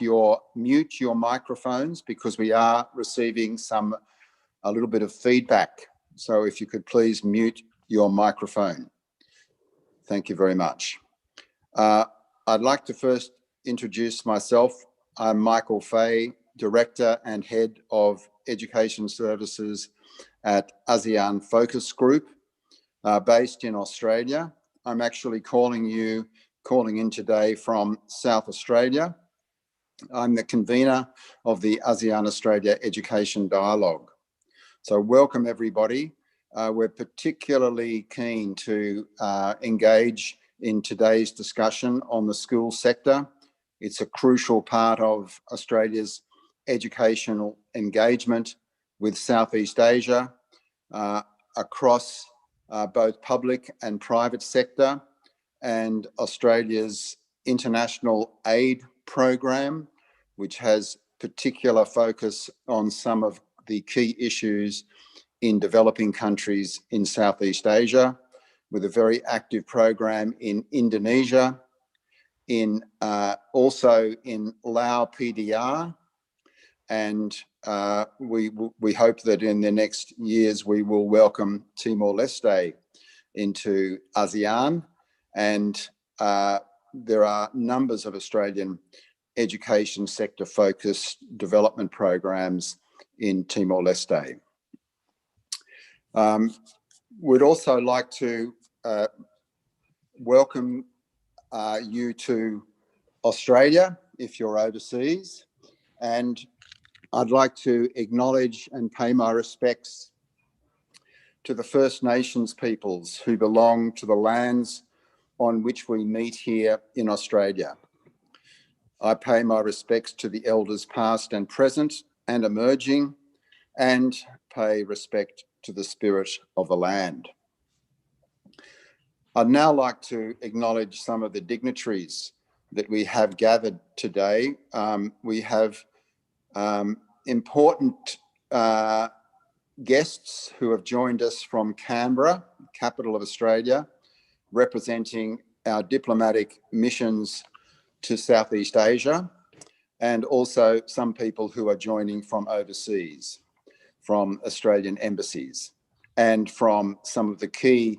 mute your microphones because we are receiving a little bit of feedback. So if you could please mute your microphone. Thank you very much. I'd like to first introduce myself. I'm Michael Fay, Director and Head of Education Services at ASEAN Focus Group, based in Australia. I'm actually calling in today from South Australia. I'm the convener of the ASEAN Australia Education Dialogue. So welcome everybody. We're particularly keen to engage in today's discussion on the school sector. It's a crucial part of Australia's educational engagement with Southeast Asia across both public and private sector, and Australia's international aid program, which has particular focus on some of the key issues in developing countries in Southeast Asia, with a very active program in Indonesia, also in Lao PDR, and we hope that in the next years we will welcome Timor-Leste into ASEAN, and there are numbers of Australian education sector focused development programs in Timor-Leste. We'd also like to welcome you to Australia if you're overseas, and I'd like to acknowledge and pay my respects to the First Nations peoples who belong to the lands on which we meet here in Australia. I pay my respects to the elders past and present and emerging, and pay respect to the spirit of the land. I'd now like to acknowledge some of the dignitaries that we have gathered today. We have important guests who have joined us from Canberra, capital of Australia, representing our diplomatic missions to Southeast Asia, and also some people who are joining from overseas, from Australian embassies, and from some of the key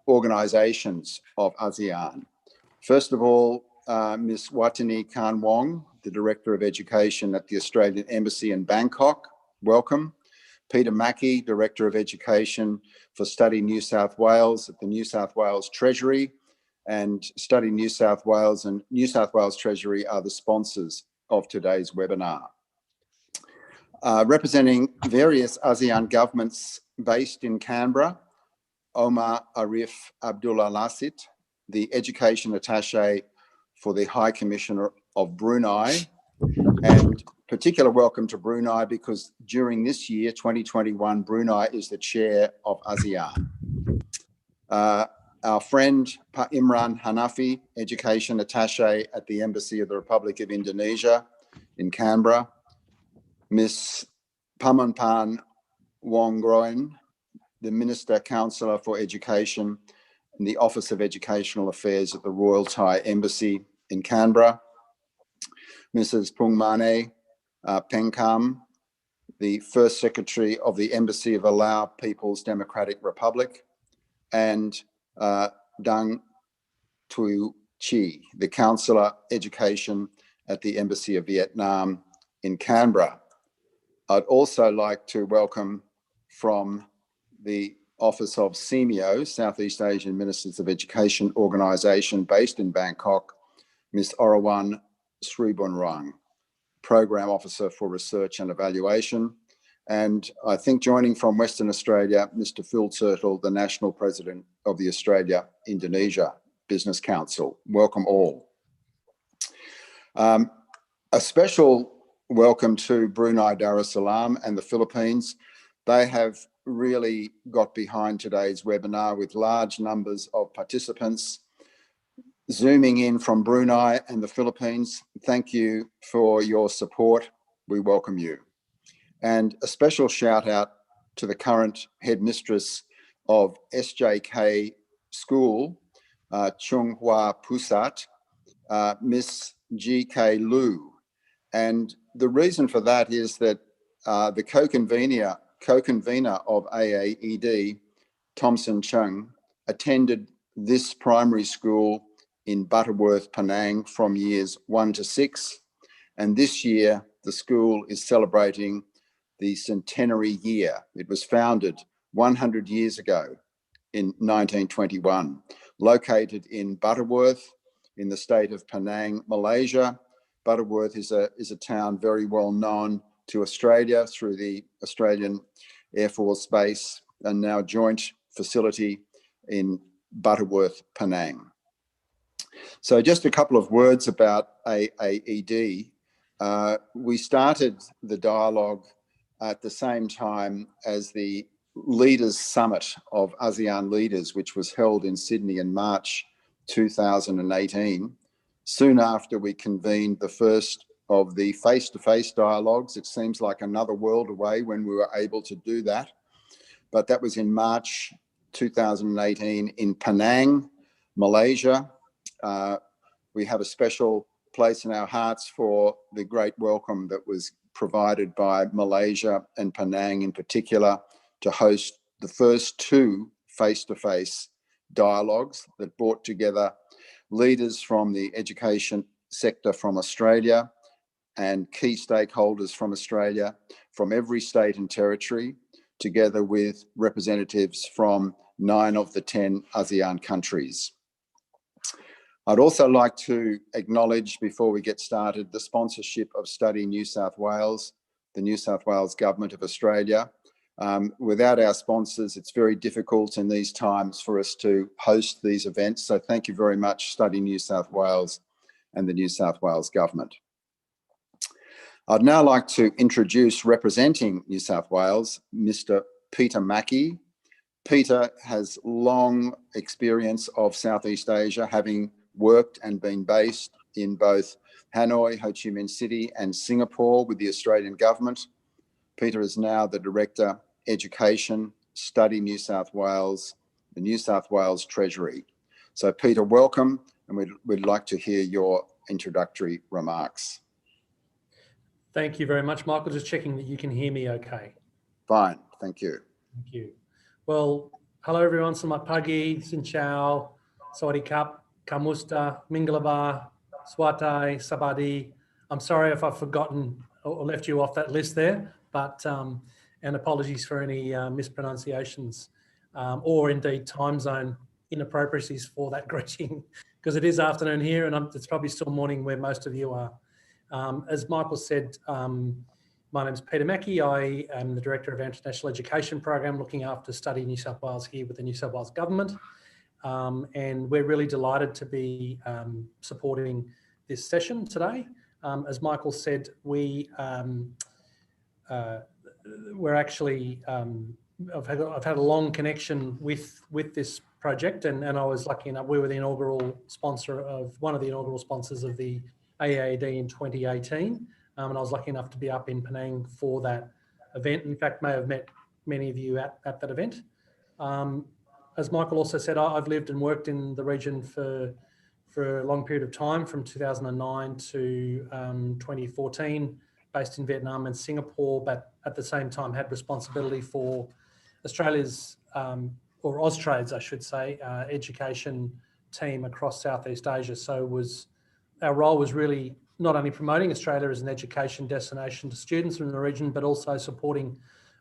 organisations of ASEAN. First of all, Ms. Watini Khan Wong, the Director of Education at the Australian Embassy in Bangkok, welcome. Peter Mackey, Director of Education for Study New South Wales at the New South Wales Treasury, and Study New South Wales and New South Wales Treasury are the sponsors of today's webinar. Representing various ASEAN governments based in Canberra, Omar Arif Abdullah Lassit, the Education Attaché for the High Commissioner of Brunei, and particular welcome to Brunei because during this year, 2021, Brunei is the chair of ASEAN. Our friend Imran Hanafi, Education Attaché at the Embassy of the Republic of Indonesia in Canberra, Ms. Pamanpan Wonggroen, the Minister Councillor for Education in the Office of Educational Affairs at the Royal Thai Embassy in Canberra, Mrs. Pungmane Pengkam, the First Secretary of the Embassy of the Lao People's Democratic Republic, and Dang Thu Chi, the Councillor Education at the Embassy of Vietnam in Canberra. I'd also like to welcome from the Office of SEMEO, Southeast Asian Ministers of Education Organisation based in Bangkok, Ms. Orawan Sribunrang, Program Officer for Research and Evaluation. And I think joining from Western Australia, Mr. Phil Turtle, the National President of the Australia-Indonesia Business Council. Welcome all. A special welcome to Brunei Darussalam and the Philippines. They have really got behind today's webinar with large numbers of participants zooming in from Brunei and the Philippines. Thank you for your support. We welcome you. And a special shout out to the current headmistress of SJK School, Chung Hua Pusat, Miss G.K. Liu. And the reason for that is that the co-convener of AAED, Thomson Chung, attended this primary school in Butterworth, Penang from years 1 to 6. And this year, the school is celebrating the centenary year. It was founded 100 years ago in 1921, located in Butterworth in the state of Penang, Malaysia. Butterworth is a town very well known to Australia through the Australian Air Force Base and now joint facility in Butterworth, Penang. So just a couple of words about AAED. We started the dialogue at the same time as the Leaders Summit of ASEAN Leaders, which was held in Sydney in March 2018. Soon after we convened the first of the face-to-face dialogues. It seems like another world away when we were able to do that. But that was in March 2018 in Penang, Malaysia. We have a special place in our hearts for the great welcome that was provided by Malaysia and Penang in particular to host the first two face-to-face dialogues that brought together leaders from the education sector from Australia and key stakeholders from Australia, from every state and territory, together with representatives from 9 of the 10 ASEAN countries. I'd also like to acknowledge, before we get started, the sponsorship of Study New South Wales, the New South Wales Government of Australia. Without our sponsors, it's very difficult in these times for us to host these events. So thank you very much, Study New South Wales and the New South Wales Government. I'd now like to introduce, representing New South Wales, Mr. Peter Mackie. Peter has long experience of Southeast Asia, having worked and been based in both Hanoi, Ho Chi Minh City and Singapore with the Australian Government. Peter is now the Director, Education, Study New South Wales, the New South Wales Treasury. So Peter, welcome, and we'd like to hear your introductory remarks. Thank you very much, Michael. Just checking that you can hear me okay. Fine, thank you. Thank you. Well, hello everyone. Selamat pagi, Xin Chào, Sawadee Kap, Kamusta, Mingalaba, Swatai, Sabadi. I'm sorry if I've forgotten or left you off that list there, but and apologies for any mispronunciations or indeed time zone inappropriacies for that greeting, because it is afternoon here and it's probably still morning where most of you are. As Michael said, my name is Peter Mackie. I am the Director of our International Education Program, looking after Study New South Wales here with the New South Wales Government. And we're really delighted to be supporting this session today. As Michael said, we're actually, I've had a long connection with this project, and I was lucky enough, we were the inaugural sponsor of, one of the inaugural sponsors of the AAED in 2018. And I was lucky enough to be up in Penang for that event. In fact, may have met many of you at that event. As Michael also said, I've lived and worked in the region for a long period of time, from 2009 to 2014, based in Vietnam and Singapore, but at the same time had responsibility for Australia's, or Austrade's, I should say, education team across Southeast Asia. So our role was really not only promoting Australia as an education destination to students from the region, but also supporting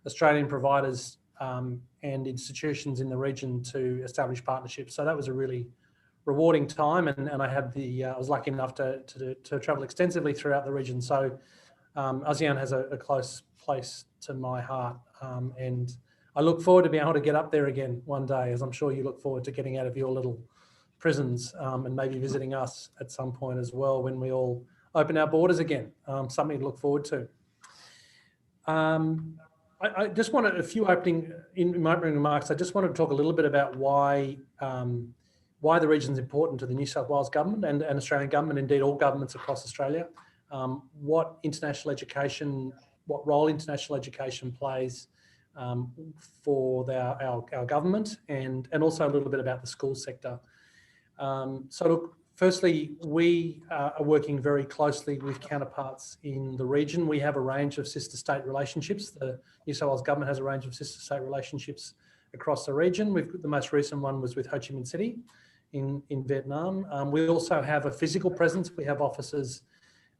Australian providers and institutions in the region to establish partnerships. So that was a really rewarding time, and I had I was lucky enough to travel extensively throughout the region. So ASEAN has a close place to my heart, and I look forward to being able to get up there again one day, as I'm sure you look forward to getting out of your little prisons and maybe visiting us at some point as well when we all open our borders again. Something to look forward to. I just wanted in my opening remarks, I just wanted to talk a little bit about why the region is important to the New South Wales Government and Australian Government, indeed all governments across Australia, what role international education plays for our government, and also a little bit about the school sector. So look, Firstly, we are working very closely with counterparts in the region. We have a range of sister state relationships. The New South Wales government has a range of sister state relationships across the region. The most recent one was with Ho Chi Minh City in Vietnam. We also have a physical presence. We have offices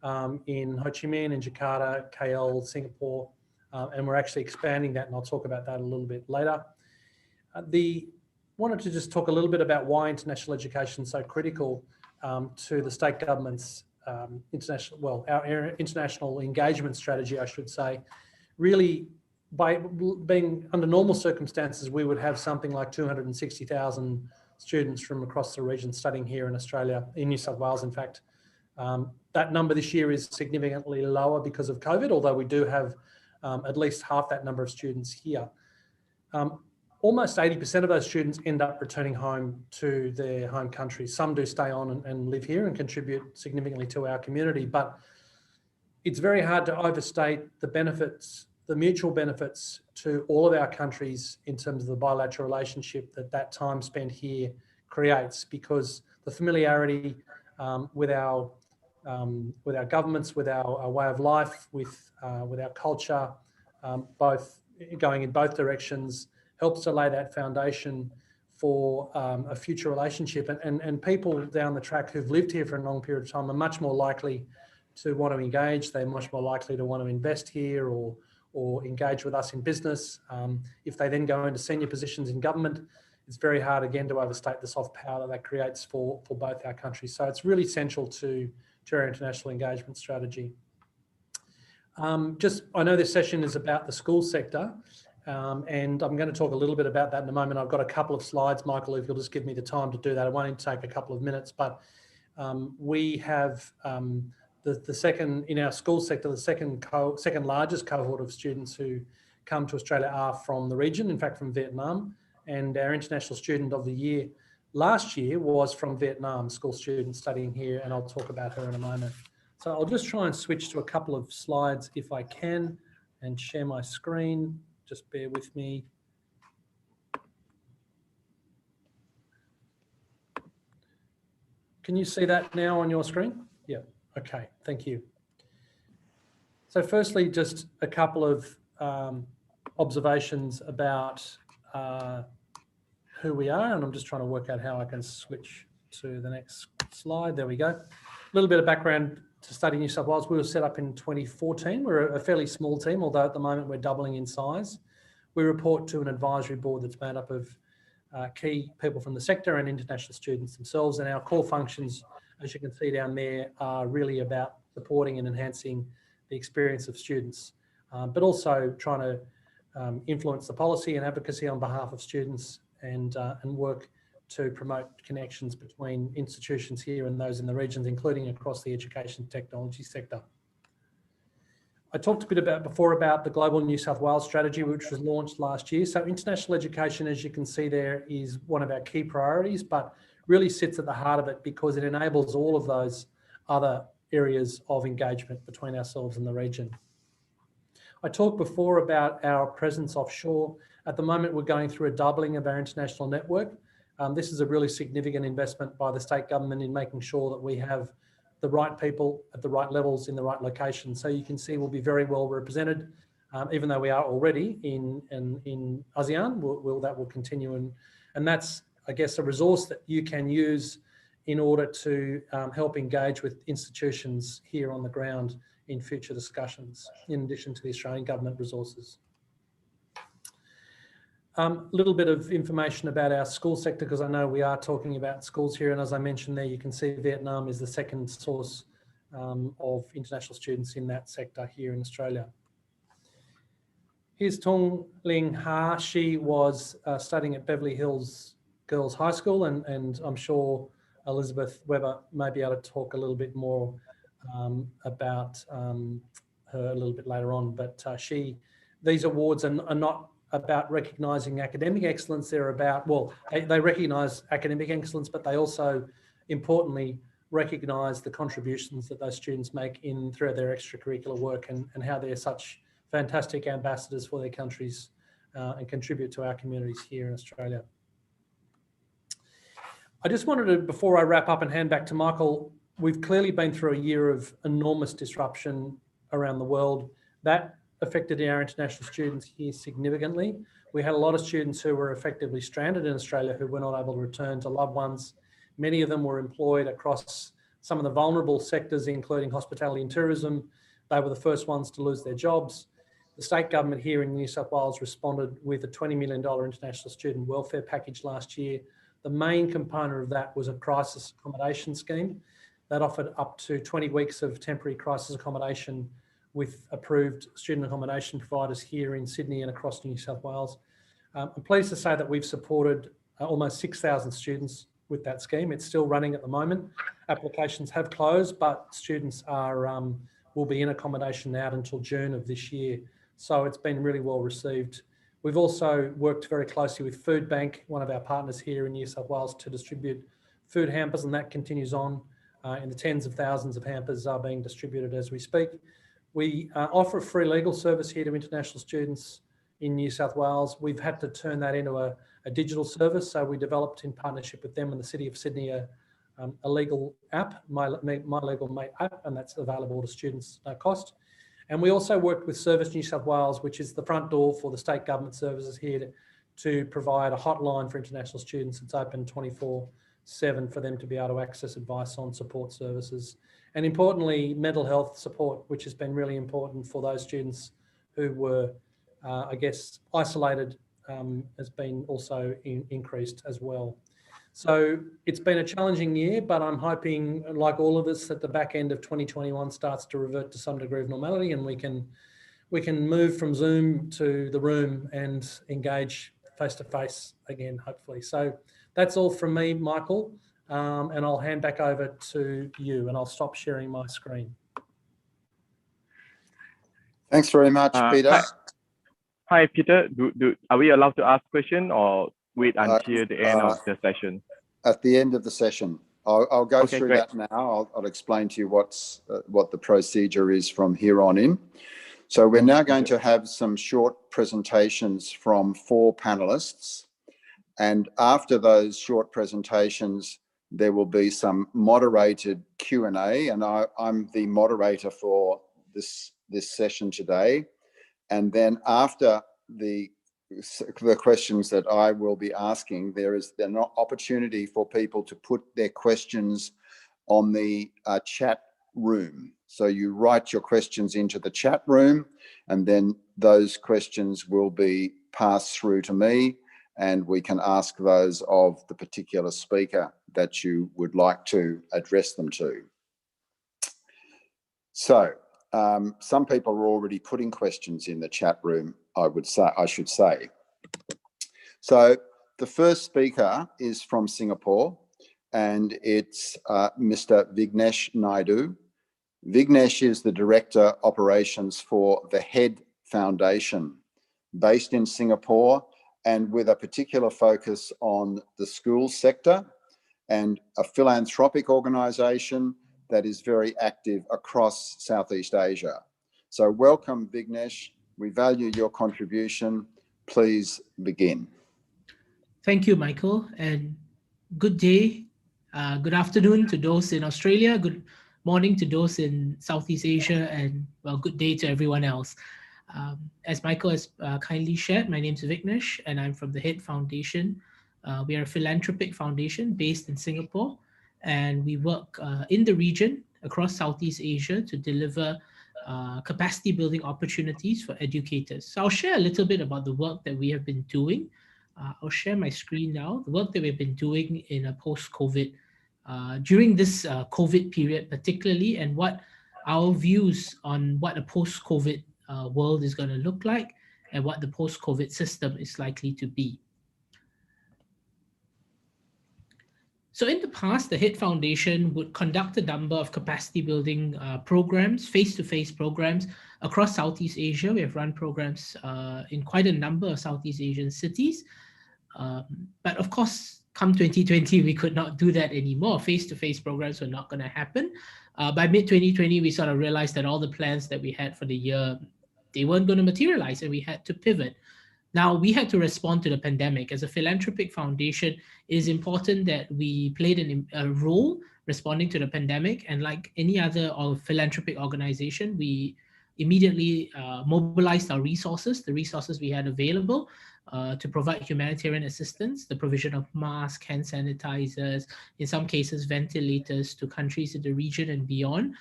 in Ho Chi Minh, in Jakarta, KL, Singapore, and we're actually expanding that, and I'll talk about that a little bit later. Wanted to just talk a little bit about why international education is so critical to the state government's our international engagement strategy, I should say. Really, by being under normal circumstances, we would have something like 260,000 students from across the region studying here in Australia, in New South Wales, in fact. That number this year is significantly lower because of COVID, although we do have at least half that number of students here. Almost 80% of those students end up returning home to their home countries. Some do stay on and live here and contribute significantly to our community, but it's very hard to overstate the benefits, the mutual benefits to all of our countries in terms of the bilateral relationship that time spent here creates, because the familiarity with our governments, with our way of life, with our culture, both going in both directions, helps to lay that foundation for a future relationship. And people down the track who've lived here for a long period of time are much more likely to want to engage. They're much more likely to want to invest here or engage with us in business. If they then go into senior positions in government, it's very hard again to overstate the soft power that creates for both our countries. So it's really central to our international engagement strategy. I know this session is about the school sector, and I'm going to talk a little bit about that in a moment. I've got a couple of slides, Michael, if you'll just give me the time to do that. It won't take a couple of minutes, but we have the second, in our school sector, the second largest cohort of students who come to Australia are from the region, in fact, from Vietnam. And our International Student of the Year last year was from Vietnam, school student studying here, and I'll talk about her in a moment. So I'll just try and switch to a couple of slides if I can and share my screen. Just bear with me. Can you see that now on your screen? Yeah, okay, thank you. So firstly, just a couple of observations about who we are, and I'm just trying to work out how I can switch to the next slide. There we go. A little bit of background to Study New South Wales. We were set up in 2014. We're a fairly small team, although at the moment we're doubling in size. We report to an advisory board that's made up of key people from the sector and international students themselves. And our core functions, as you can see down there, are really about supporting and enhancing the experience of students, but also trying to influence the policy and advocacy on behalf of students and work to promote connections between institutions here and those in the regions, including across the education technology sector. I talked a bit before about the Global New South Wales strategy, which was launched last year. So international education, as you can see there, is one of our key priorities, but really sits at the heart of it because it enables all of those other areas of engagement between ourselves and the region. I talked before about our presence offshore. At the moment, we're going through a doubling of our international network. This is a really significant investment by the state government in making sure that we have the right people at the right levels in the right locations. So you can see we'll be very well represented, even though we are already in ASEAN. That will continue, and that's, I guess, a resource that you can use in order to help engage with institutions here on the ground in future discussions, in addition to the Australian government resources. A little bit of information about our school sector, because I know we are talking about schools here. And as I mentioned there, you can see Vietnam is the second source of international students in that sector here in Australia. Here's Tung Ling Ha. She was studying at Beverly Hills Girls High School, and I'm sure Elizabeth Weber may be able to talk a little bit more about her a little bit later on. But these awards are not about recognising academic excellence. They're about, well, they recognise academic excellence, but they also, importantly, recognise the contributions that those students make through their extracurricular work and how they're such fantastic ambassadors for their countries and contribute to our communities here in Australia. I just wanted to, before I wrap up and hand back to Michael, we've clearly been through a year of enormous disruption around the world. That affected our international students here significantly. We had a lot of students who were effectively stranded in Australia who were not able to return to loved ones. Many of them were employed across some of the vulnerable sectors, including hospitality and tourism. They were the first ones to lose their jobs. The state government here in New South Wales responded with a $20 million international student welfare package last year. The main component of that was a crisis accommodation scheme that offered up to 20 weeks of temporary crisis accommodation with approved student accommodation providers here in Sydney and across New South Wales. I'm pleased to say that we've supported almost 6,000 students with that scheme. It's still running at the moment. Applications have closed, but students will be in accommodation out until June of this year. So it's been really well received. We've also worked very closely with Food Bank, one of our partners here in New South Wales, to distribute food hampers, and that continues on. In the tens of thousands of hampers are being distributed as we speak. We offer a free legal service here to international students in New South Wales. We've had to turn that into a digital service. So we developed in partnership with them and the City of Sydney a legal app, My Legal Mate app, and that's available to students no cost. And we also worked with Service New South Wales, which is the front door for the state government services here to provide a hotline for international students. It's open 24/7 for them to be able to access advice on support services. And importantly, mental health support, which has been really important for those students who were, isolated, has been also increased as well. So it's been a challenging year, but I'm hoping, like all of us, at the back end of 2021 starts to revert to some degree of normality, and we can move from Zoom to the room and engage face to face again, hopefully. So that's all from me, Michael, and I'll hand back over to you, and I'll stop sharing my screen. Thanks very much, Peter. Hi, Peter. Are we allowed to ask questions or wait until the end of the session? At the end of the session. I'll go through great. that now. I'll explain to you what the procedure is from here on in. So we're now going to have some short presentations from 4 panelists. And after those short presentations, there will be some moderated Q&A, and I'm the moderator for this session today. And then after the questions that I will be asking, there's an opportunity for people to put their questions on the chat room. So you write your questions into the chat room, and then those questions will be passed through to me, and we can ask those of the particular speaker that you would like to address them to. So some people are already putting questions in the chat room, I should say. So the first speaker is from Singapore, and it's Mr. Vignesh Naidu. Vignesh is the Director Operations for the HEAD Foundation, based in Singapore, and with a particular focus on the school sector, and a philanthropic organisation that is very active across Southeast Asia. So welcome, Vignesh. We value your contribution. Please begin. Thank you, Michael, and good day, good afternoon to those in Australia, good morning to those in Southeast Asia, and well, good day to everyone else. As Michael has kindly shared, my name is Vignesh, and I'm from the HEAD Foundation. We are a philanthropic foundation based in Singapore, and we work in the region across Southeast Asia to deliver capacity building opportunities for educators. So I'll share a little bit about the work that we have been doing. I'll share my screen now, the work that we've been doing in a post-COVID, during this COVID period particularly, and what our views on what a post-COVID world is going to look like and what the post-COVID system is likely to be. So in the past, the HEAD Foundation would conduct a number of capacity building programs, face-to-face programs across Southeast Asia. We have run programs in quite a number of Southeast Asian cities. But of course, come 2020, we could not do that anymore. Face-to-face programs were not going to happen. By mid-2020, we sort of realized that all the plans that we had for the year, they weren't going to materialize, and we had to pivot. Now, we had to respond to the pandemic. As a philanthropic foundation, it is important that we played a role responding to the pandemic. And like any other philanthropic organization, we immediately mobilized our resources, the resources we had available to provide humanitarian assistance, the provision of masks, hand sanitizers, in some cases ventilators to countries in the region and beyond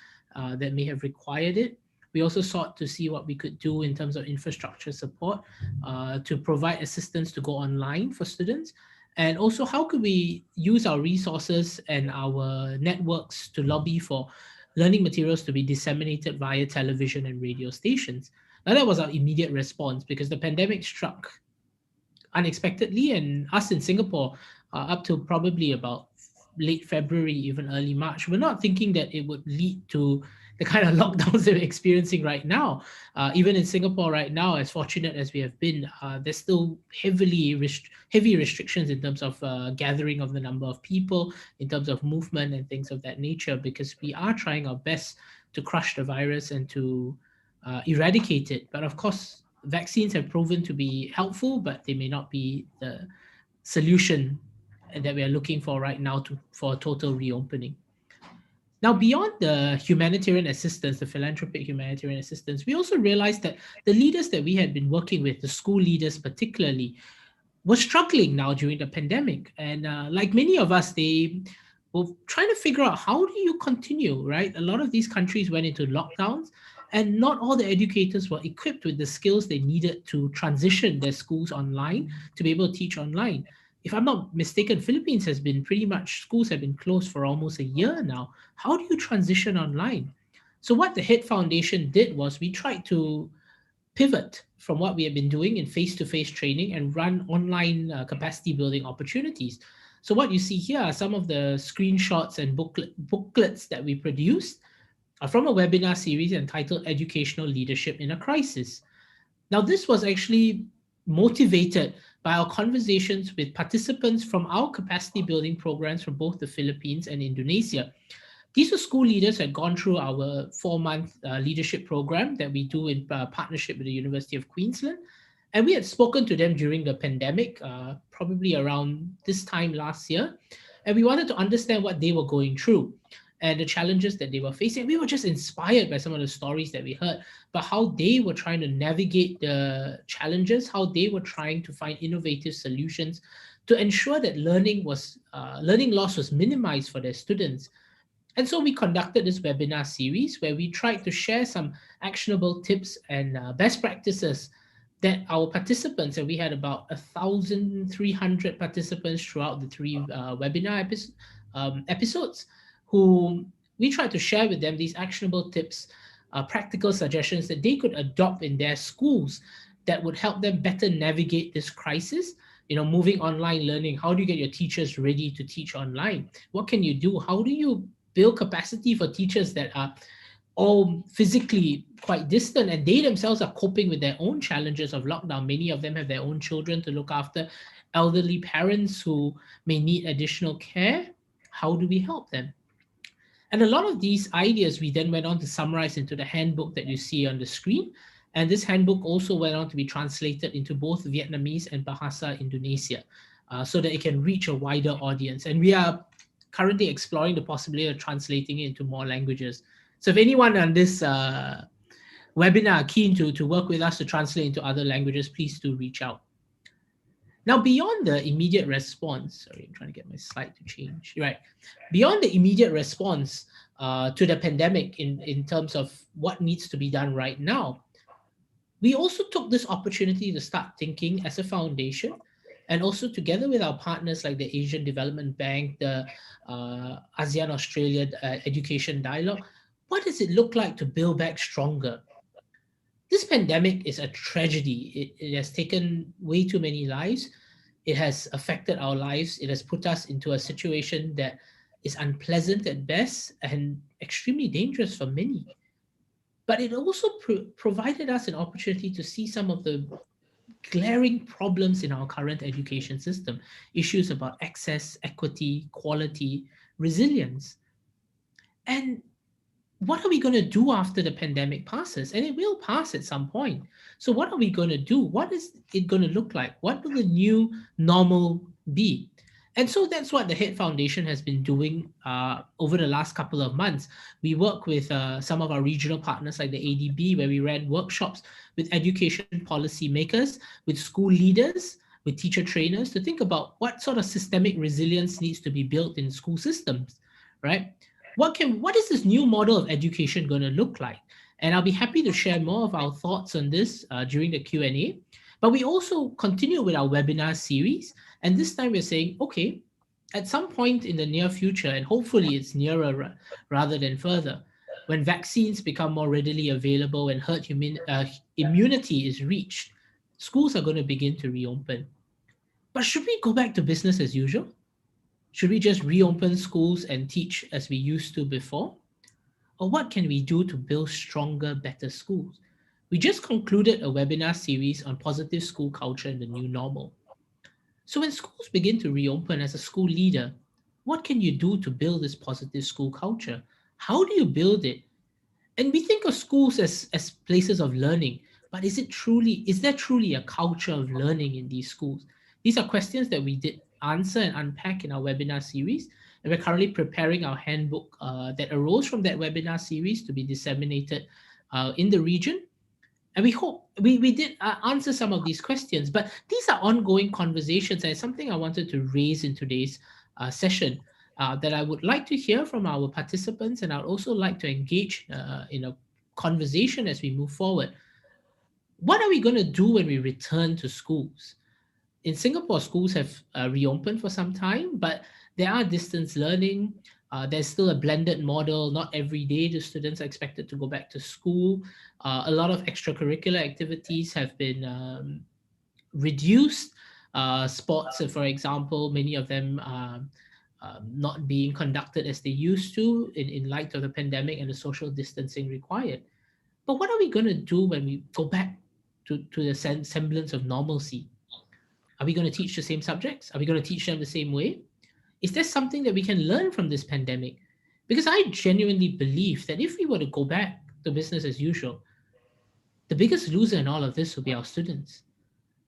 that may have required it. We also sought to see what we could do in terms of infrastructure support to provide assistance to go online for students. And also, how could we use our resources and our networks to lobby for learning materials to be disseminated via television and radio stations? Now, that was our immediate response because the pandemic struck unexpectedly, and us in Singapore, up to probably about late February, even early March, we're not thinking that it would lead to the kind of lockdowns that we're experiencing right now. Even in Singapore right now, as fortunate as we have been, there's still heavy restrictions in terms of gathering of the number of people, in terms of movement and things of that nature, because we are trying our best to crush the virus and to eradicate it. But of course, vaccines have proven to be helpful, but they may not be the solution that we are looking for right now for total reopening. Now, beyond the humanitarian assistance, the philanthropic humanitarian assistance, we also realized that the leaders that we had been working with, the school leaders particularly, were struggling now during the pandemic. And like many of us, they were trying to figure out, how do you continue, right? A lot of these countries went into lockdowns, and not all the educators were equipped with the skills they needed to transition their schools online, to be able to teach online. If I'm not mistaken, Philippines has been schools have been closed for almost a year now. How do you transition online? So what the HEAD Foundation did was we tried to pivot from what we have been doing in face-to-face training and run online capacity building opportunities. So what you see here are some of the screenshots and booklets that we produced from a webinar series entitled Educational Leadership in a Crisis. Now, this was actually motivated by our conversations with participants from our capacity building programs from both the Philippines and Indonesia. These were school leaders who had gone through our 4-month leadership program that we do in partnership with the University of Queensland. And we had spoken to them during the pandemic, probably around this time last year. And we wanted to understand what they were going through and the challenges that they were facing. We were just inspired by some of the stories that we heard, but how they were trying to navigate the challenges, how they were trying to find innovative solutions to ensure that learning loss was minimized for their students. And so we conducted this webinar series where we tried to share some actionable tips and best practices that our participants, and we had about 1,300 participants throughout the 3 webinar episodes, who we tried to share with them these actionable tips, practical suggestions that they could adopt in their schools that would help them better navigate this crisis. Moving online learning, how do you get your teachers ready to teach online? What can you do? How do you build capacity for teachers that are all physically quite distant and they themselves are coping with their own challenges of lockdown? Many of them have their own children to look after, elderly parents who may need additional care. How do we help them? And a lot of these ideas we then went on to summarize into the handbook that you see on the screen. And this handbook also went on to be translated into both Vietnamese and Bahasa Indonesia so that it can reach a wider audience. And we are currently exploring the possibility of translating it into more languages. So if anyone on this webinar are keen to work with us to translate into other languages, please do reach out. Now, beyond the immediate response, sorry, I'm trying to get my slide to change. Right. Beyond the immediate response to the pandemic in terms of what needs to be done right now, we also took this opportunity to start thinking as a foundation, and also together with our partners like the Asian Development Bank, the ASEAN Australia Education Dialogue, what does it look like to build back stronger? This pandemic is a tragedy. It has taken way too many lives. It has affected our lives. It has put us into a situation that is unpleasant at best and extremely dangerous for many. But it also provided us an opportunity to see some of the glaring problems in our current education system, issues about access, equity, quality, resilience. And what are we going to do after the pandemic passes? And it will pass at some point. So what are we going to do? What is it going to look like? What will the new normal be? And so that's what the HEAD Foundation has been doing over the last couple of months. We work with some of our regional partners like the ADB, where we ran workshops with education policy makers, with school leaders, with teacher trainers to think about what sort of systemic resilience needs to be built in school systems, right? What is this new model of education going to look like? And I'll be happy to share more of our thoughts on this during the Q&A. But we also continue with our webinar series. And this time we're saying, okay, at some point in the near future, and hopefully it's nearer rather than further, when vaccines become more readily available and herd immunity is reached, schools are going to begin to reopen. But should we go back to business as usual? Should we just reopen schools and teach as we used to before? Or what can we do to build stronger, better schools? We just concluded a webinar series on positive school culture in the new normal. So when schools begin to reopen, as a school leader, what can you do to build this positive school culture? How do you build it? And we think of schools as places of learning, but is there truly a culture of learning in these schools? These are questions that we did answer and unpack in our webinar series. And we're currently preparing our handbook that arose from that webinar series to be disseminated in the region. And we hope we did answer some of these questions, but these are ongoing conversations, and it's something I wanted to raise in today's session that I would like to hear from our participants, and I'd also like to engage in a conversation as we move forward. What are we going to do when we return to schools? In Singapore, schools have reopened for some time, but there are distance learning. There's still a blended model. Not every day the students are expected to go back to school. A lot of extracurricular activities have been reduced. Sports, for example, many of them not being conducted as they used to in light of the pandemic and the social distancing required. But what are we going to do when we go back to the semblance of normalcy? Are we going to teach the same subjects? Are we going to teach them the same way? Is there something that we can learn from this pandemic? Because I genuinely believe that if we were to go back to business as usual, the biggest loser in all of this will be our students.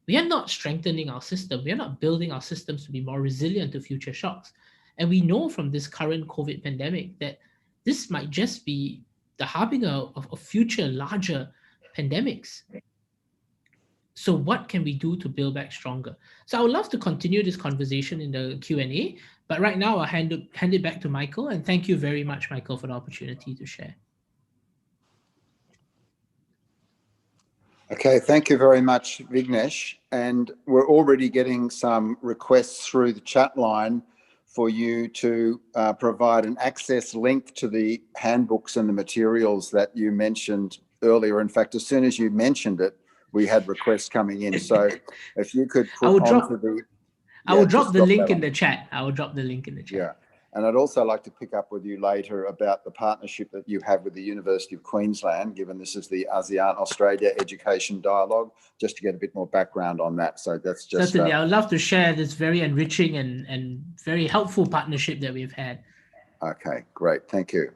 We are not strengthening our system. We are not building our systems to be more resilient to future shocks. And we know from this current COVID pandemic that this might just be the harbinger of future larger pandemics. So what can we do to build back stronger? So I would love to continue this conversation in the Q&A, but right now I'll hand it back to Michael, and thank you very much, Michael, for the opportunity to share. Okay, thank you very much, Vignesh. And we're already getting some requests through the chat line for you to provide an access link to the handbooks and the materials that you mentioned earlier. In fact, as soon as you mentioned it, we had requests coming in. So if you could put I will drop the link in the chat. I will drop the link in the chat. Yeah. And I'd also like to pick up with you later about the partnership that you have with the University of Queensland, given this is the ASEAN Australia Education Dialogue, just to get a bit more background on that. So that's just... Certainly, I would love to share this very enriching and very helpful partnership that we've had. Okay, great. Thank you.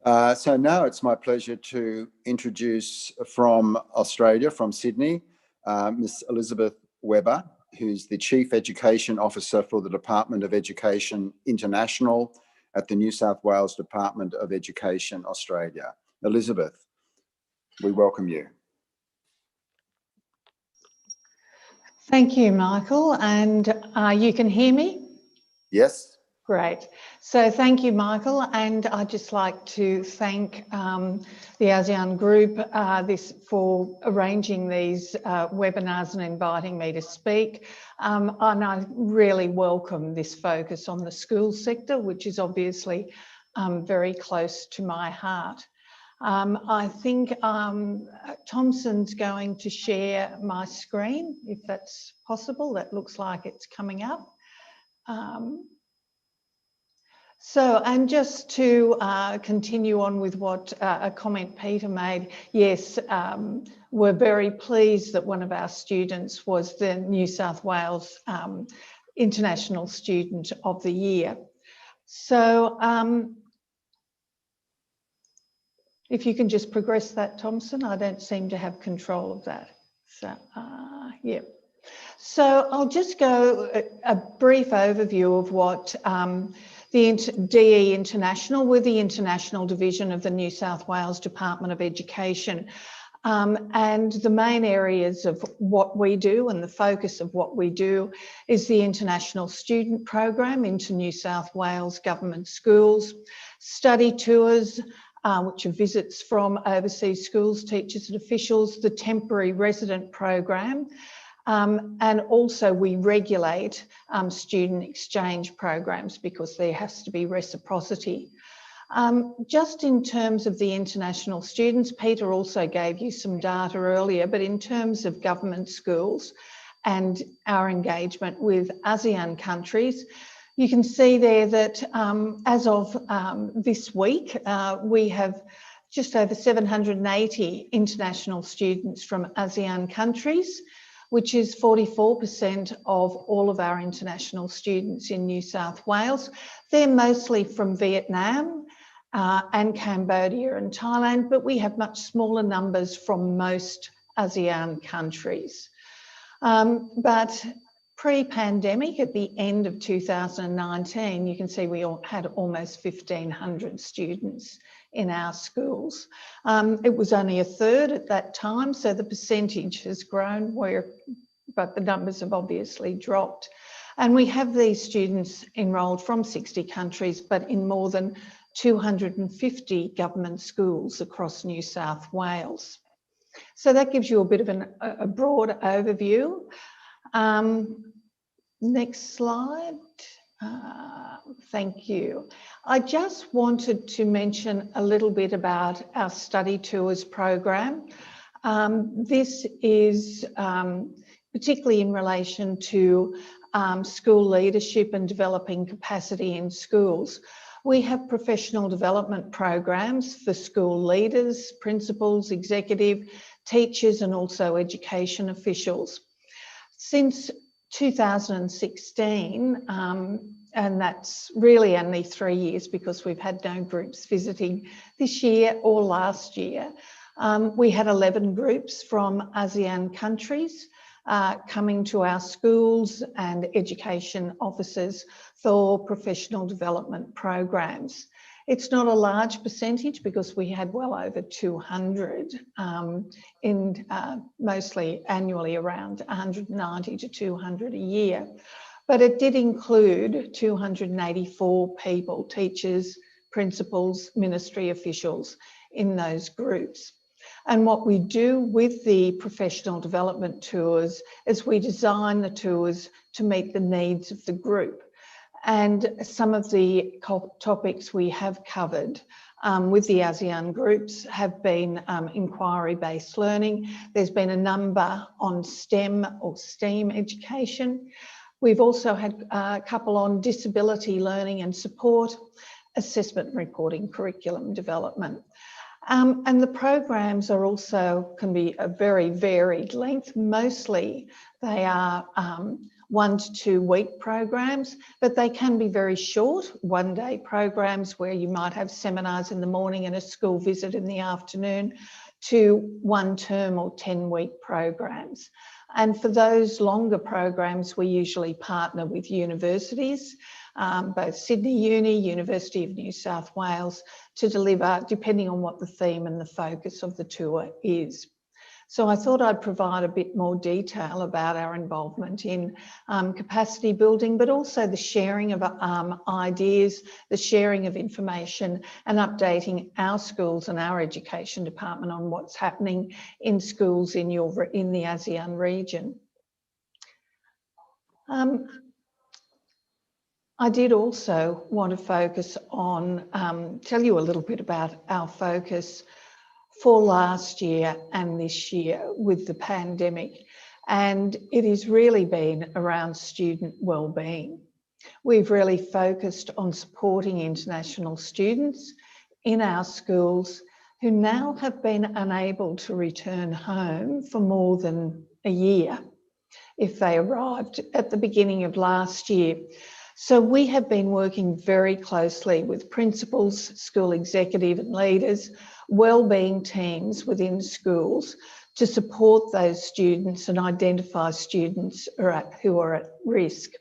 So now it's my pleasure to introduce from Australia, from Sydney, Miss Elizabeth Webber, who's the Chief Education Officer for the Department of Education International at the New South Wales Department of Education, Australia. Elizabeth, we welcome you. Thank you, Michael. And you can hear me? Yes. Great. So thank you, Michael. And I'd just like to thank the ASEAN Group for arranging these webinars and inviting me to speak. And I really welcome this focus on the school sector, which is obviously very close to my heart. I think Thompson's going to share my screen, if that's possible. That looks like it's coming up. And just to continue on with what a comment Peter made, yes, we're very pleased that one of our students was the New South Wales International Student of the Year. So If you can just progress that, Thompson, I don't seem to have control of that. So, yeah. So I'll just go a brief overview of what the DE International, with the International Division of the New South Wales Department of Education, and the main areas of what we do and the focus of what we do is the International Student Program into New South Wales government schools, study tours, which are visits from overseas schools, teachers and officials, the temporary resident program, and also we regulate student exchange programs because there has to be reciprocity. Just in terms of the international students, Peter also gave you some data earlier, but in terms of government schools and our engagement with ASEAN countries, you can see there that as of this week, we have just over 780 international students from ASEAN countries, which is 44% of all of our international students in New South Wales. They're mostly from Vietnam and Cambodia and Thailand, but we have much smaller numbers from most ASEAN countries. But pre-pandemic, at the end of 2019, you can see we had almost 1,500 students in our schools. It was only a third at that time, so the percentage has grown, but the numbers have obviously dropped. And we have these students enrolled from 60 countries, but in more than 250 government schools across New South Wales. So that gives you a bit of a broad overview. Next slide. Thank you. I just wanted to mention a little bit about our study tours program. This is particularly in relation to school leadership and developing capacity in schools. We have professional development programs for school leaders, principals, executive, teachers, and also education officials. Since 2016, and that's really only 3 years because we've had no groups visiting this year or last year, we had 11 groups from ASEAN countries coming to our schools and education offices for professional development programs. It's not a large percentage because we had well over 200 mostly annually, around 190 to 200 a year. But it did include 284 people, teachers, principals, ministry officials in those groups. And what we do with the professional development tours is we design the tours to meet the needs of the group. And some of the topics we have covered with the ASEAN groups have been inquiry-based learning. There's been a number on STEM or STEAM education. We've also had a couple on disability learning and support, assessment and reporting, curriculum development. And the programs are also can be a very varied length. Mostly they are 1 to 2 week programs, but they can be very short, one-day programs where you might have seminars in the morning and a school visit in the afternoon, to 1 term or 10-week programs. And for those longer programs, we usually partner with universities, both Sydney Uni, University of New South Wales, to deliver depending on what the theme and the focus of the tour is. So I thought I'd provide a bit more detail about our involvement in capacity building, but also the sharing of ideas, the sharing of information, and updating our schools and our education department on what's happening in schools in the ASEAN region. I did also want to focus on, tell you a little bit about our focus for last year and this year with the pandemic. And it has really been around student wellbeing. We've really focused on supporting international students in our schools who now have been unable to return home for more than a year if they arrived at the beginning of last year. So we have been working very closely with principals, school executive and leaders, wellbeing teams within schools to support those students and identify students who are at risk.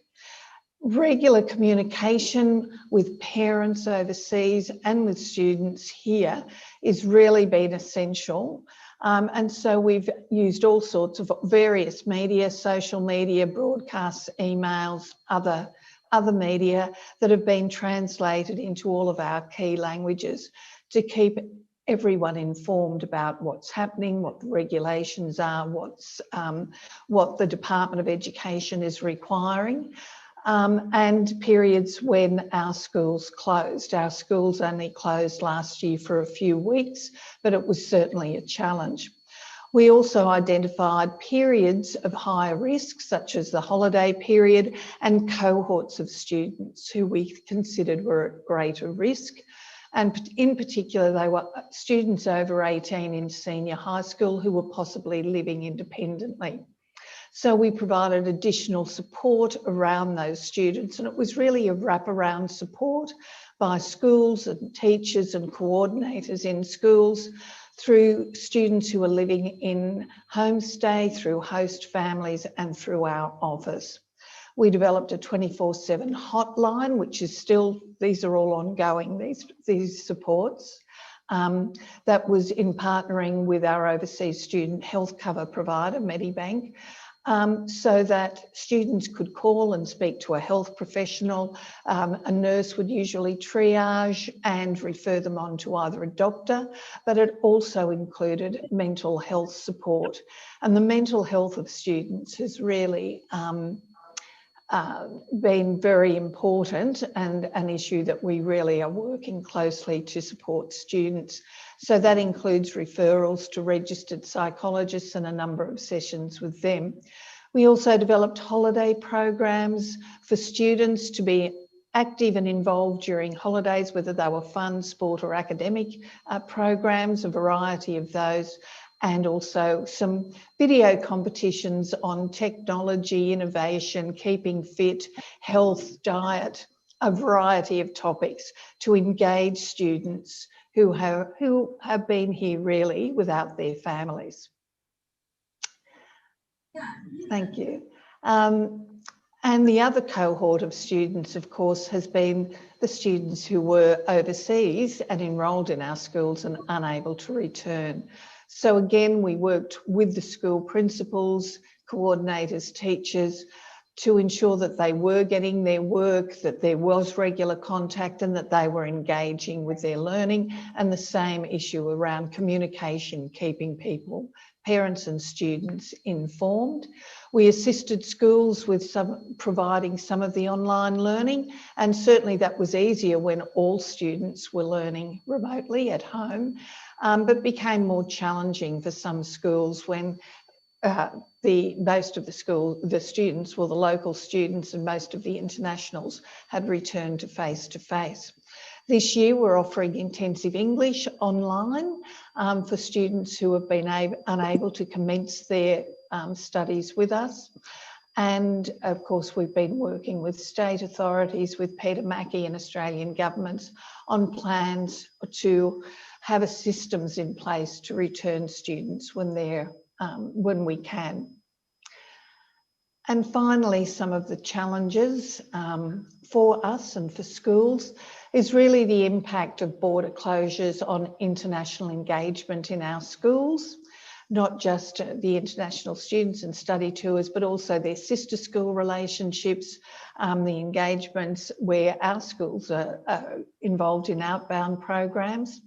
Regular communication with parents overseas and with students here is really been essential. And so we've used all sorts of various media, social media, broadcasts, emails, other media that have been translated into all of our key languages to keep everyone informed about what's happening, what the regulations are, what the Department of Education is requiring, and periods when our schools closed. Our schools only closed last year for a few weeks, but it was certainly a challenge. We also identified periods of higher risk, such as the holiday period, and cohorts of students who we considered were at greater risk. And in particular, they were students over 18 in senior high school who were possibly living independently. So we provided additional support around those students, and it was really a wraparound support by schools and teachers and coordinators in schools, through students who are living in homestay, through host families, and through our office. We developed a 24/7 hotline, which is still, these are all ongoing, these supports. That was in partnering with our overseas student health cover provider, Medibank, so that students could call and speak to a health professional. A nurse would usually triage and refer them on to either a doctor, but it also included mental health support. And the mental health of students has really been very important and an issue that we really are working closely to support students. So that includes referrals to registered psychologists and a number of sessions with them. We also developed holiday programs for students to be active and involved during holidays, whether they were fun, sport or academic programs, a variety of those, and also some video competitions on technology, innovation, keeping fit, health, diet, a variety of topics to engage students who have been here really without their families. Thank you. And the other cohort of students, of course, has been the students who were overseas and enrolled in our schools and unable to return. So again, we worked with the school principals, coordinators, teachers to ensure that they were getting their work, that there was regular contact and that they were engaging with their learning, and the same issue around communication, keeping people, parents and students informed. We assisted schools with providing some of the online learning, and certainly that was easier when all students were learning remotely at home, but became more challenging for some schools when most of the students, well, the local students and most of the internationals had returned to face-to-face. This year, we're offering intensive English online for students who have been unable to commence their studies with us. And of course, we've been working with state authorities, with Peter Mackie and Australian governments on plans to have systems in place to return students when we can. And finally, some of the challenges for us and for schools is really the impact of border closures on international engagement in our schools, not just the international students and study tours, but also their sister school relationships, the engagements where our schools are involved in outbound programs.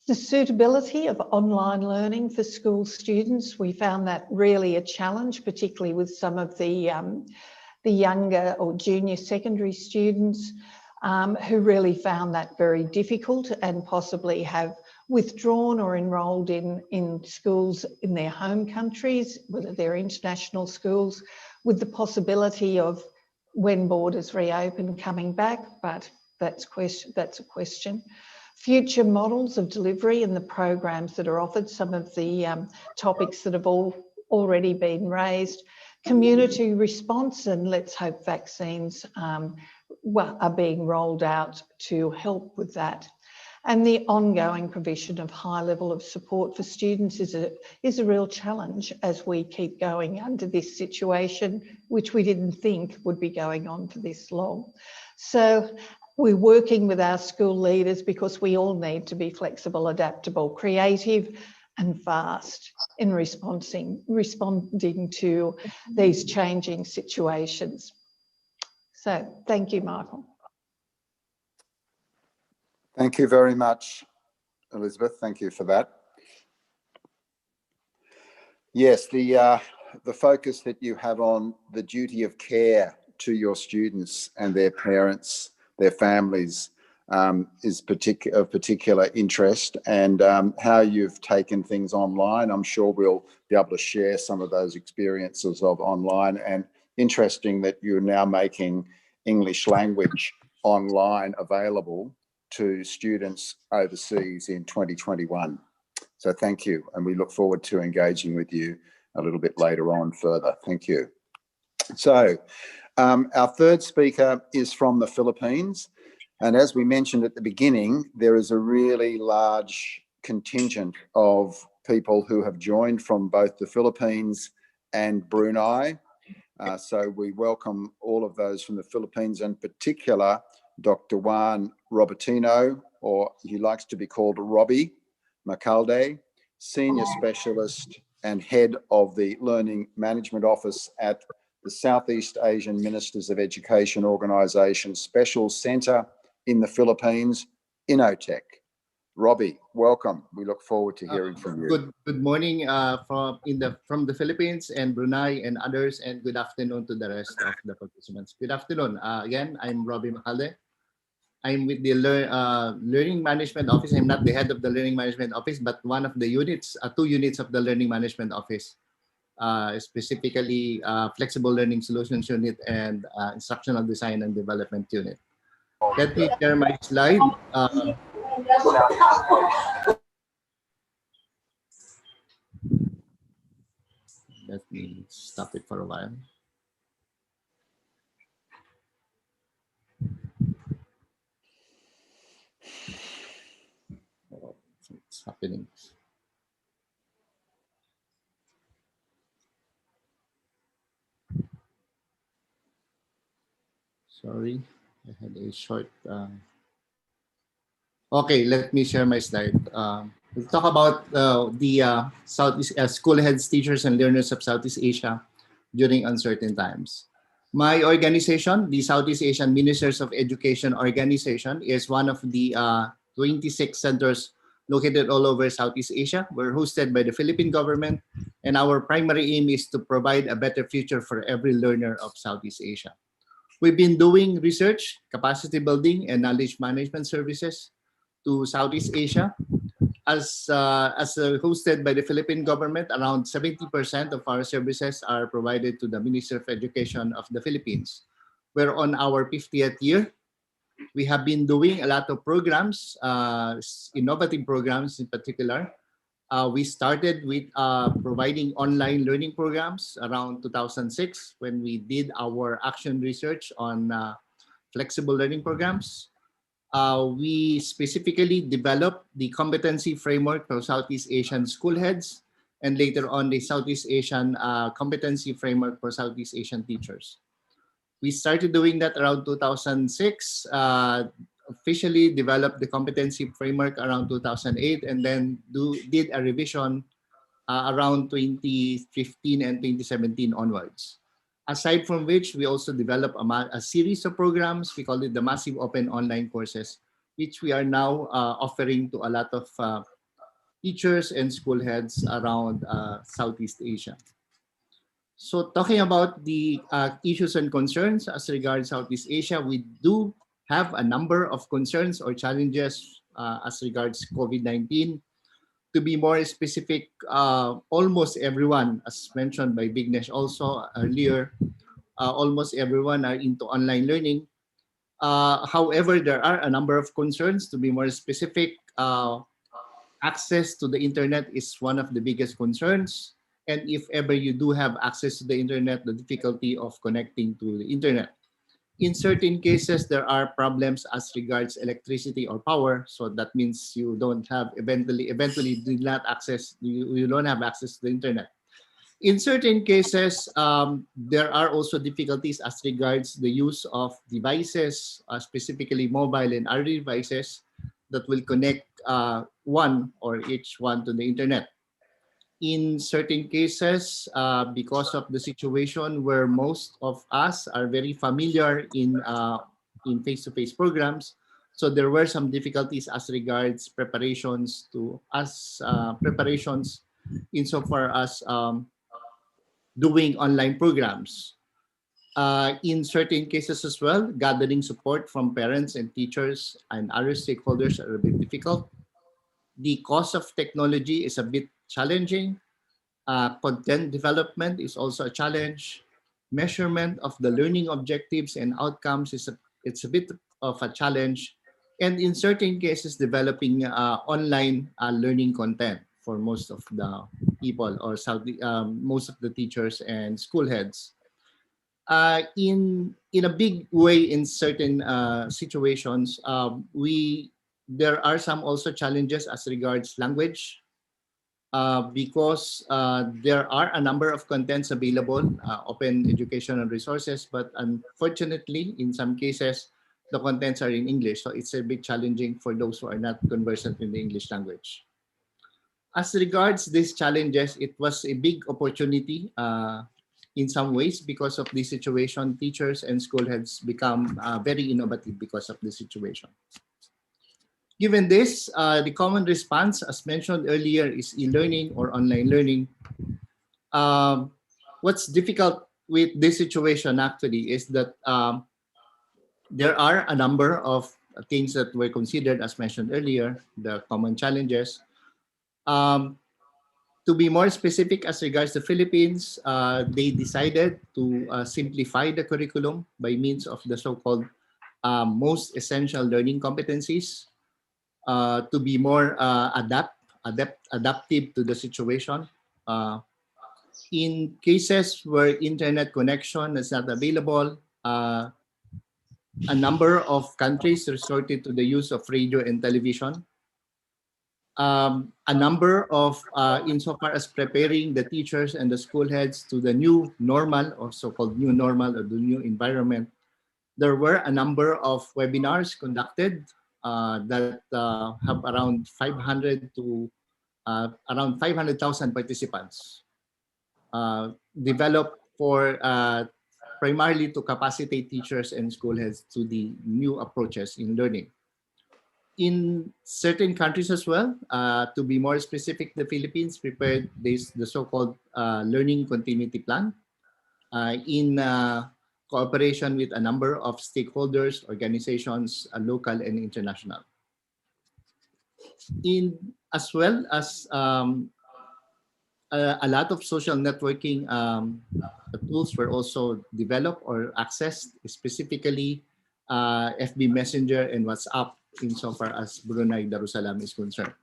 The suitability of online learning for school students, we found that really a challenge, particularly with some of the younger or junior secondary students who really found that very difficult and possibly have withdrawn or enrolled in schools in their home countries, whether they're international schools, with the possibility of, when borders reopen, coming back, but that's a question. Future models of delivery and the programs that are offered, some of the topics that have already been raised, community response, and let's hope vaccines are being rolled out to help with that. And the ongoing provision of high level of support for students is a real challenge as we keep going under this situation, which we didn't think would be going on for this long. So we're working with our school leaders because we all need to be flexible, adaptable, creative and fast in responding to these changing situations. So thank you, Michael. Thank you very much, Elizabeth. Thank you for that. Yes, the focus that you have on the duty of care to your students and their parents, their families, is of particular interest, and how you've taken things online. I'm sure we'll be able to share some of those experiences of online, and interesting that you're now making English language online available to students overseas in 2021. So thank you, and we look forward to engaging with you a little bit later on further. Thank you. So our third speaker is from the Philippines. And as we mentioned at the beginning, there is a really large contingent of people who have joined from both the Philippines and Brunei. So we welcome all of those from the Philippines, in particular, Dr. Juan Robertino, or he likes to be called Robbie Macalde, Senior Specialist and Head of the Learning Management Office at the Southeast Asian Ministers of Education Organisation Special Centre in the Philippines, INOTEC. Robbie, welcome. We look forward to hearing from you. Good morning from the Philippines and Brunei and others, and good afternoon to the rest of the participants. Good afternoon. Again, I'm Robbie Macalde. I'm with the Learning Management Office. I'm not the head of the Learning Management Office, but one of the units, 2 units of the Learning Management Office, specifically Flexible Learning Solutions Unit and Instructional Design and Development Unit. Let me share my slide. Let me stop it for a while. Oh, it's happening. Sorry, I had a short. Okay, let me share my slide. We'll talk about the Southeast school heads, teachers, and learners of Southeast Asia during uncertain times. My organization, the Southeast Asian Ministers of Education Organization, is one of the 26 centers located all over Southeast Asia. We're hosted by the Philippine government, and our primary aim is to provide a better future for every learner of Southeast Asia. We've been doing research, capacity building, and knowledge management services to Southeast Asia. As hosted by the Philippine government, around 70% of our services are provided to the Ministry of Education of the Philippines. We're on our 50th year. We have been doing a lot of programs, innovative programs in particular. We started with providing online learning programs around 2006 when we did our action research on flexible learning programs. We specifically developed the competency framework for Southeast Asian school heads, and later on the Southeast Asian competency framework for Southeast Asian teachers. We started doing that around 2006, officially developed the competency framework around 2008, and then did a revision around 2015 and 2017 onwards. Aside from which, we also developed a series of programs. We call it the Massive Open Online Courses, which we are now offering to a lot of teachers and school heads around Southeast Asia. So talking about the issues and concerns as regards Southeast Asia, we do have a number of concerns or challenges as regards COVID-19. To be more specific, almost everyone, as mentioned by Vignesh also earlier, almost everyone are into online learning. However, there are a number of concerns. To be more specific, access to the internet is one of the biggest concerns. And if ever you do have access to the internet, the difficulty of connecting to the internet. In certain cases, there are problems as regards electricity or power. So that means you don't have eventually do not access, you don't have access to the internet. In certain cases, there are also difficulties as regards the use of devices, specifically mobile and other devices that will connect one or each one to the internet. In certain cases, because of the situation where most of us are very familiar in face-to-face programs, so there were some difficulties as regards preparations insofar as doing online programs. In certain cases as well, gathering support from parents and teachers and other stakeholders are a bit difficult. The cost of technology is a bit challenging. Content development is also a challenge. Measurement of the learning objectives and outcomes it's a bit of a challenge. And in certain cases, developing online learning content for most of the people or most of the teachers and school heads. In a big way, in certain situations, there are some also challenges as regards language. Because there are a number of contents available, open educational resources, but unfortunately, in some cases, the contents are in English, so it's a bit challenging for those who are not conversant in the English language. As regards these challenges, it was a big opportunity in some ways because of this situation. Teachers and school heads become very innovative because of this situation. Given this, the common response, as mentioned earlier, is e-learning or online learning. What's difficult with this situation actually is that there are a number of things that were considered, as mentioned earlier, the common challenges. To be more specific as regards the Philippines, they decided to simplify the curriculum by means of the so-called most essential learning competencies. To be more adaptive to the situation. In cases where internet connection is not available, a number of countries resorted to the use of radio and television. A number of, insofar as preparing the teachers and the school heads to the new normal or so-called new normal or the new environment, there were a number of webinars conducted that have around 500 to around 500,000 participants, developed for primarily to capacitate teachers and school heads to the new approaches in learning. In certain countries as well, to be more specific, the Philippines prepared the so-called learning continuity plan in cooperation with a number of stakeholders, organizations, local and international. As well as a lot of social networking tools were also developed or accessed, specifically FB Messenger and WhatsApp insofar as Brunei Darussalam is concerned.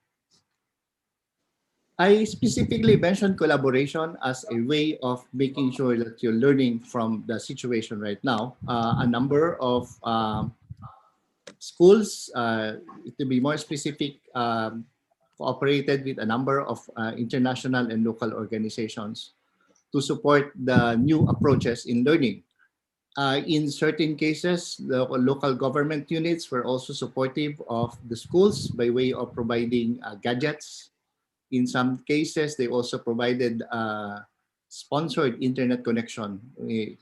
I specifically mentioned collaboration as a way of making sure that you're learning from the situation right now. A number of schools, to be more specific, cooperated with a number of international and local organizations to support the new approaches in learning. In certain cases, the local government units were also supportive of the schools by way of providing gadgets. In some cases, they also provided sponsored internet connection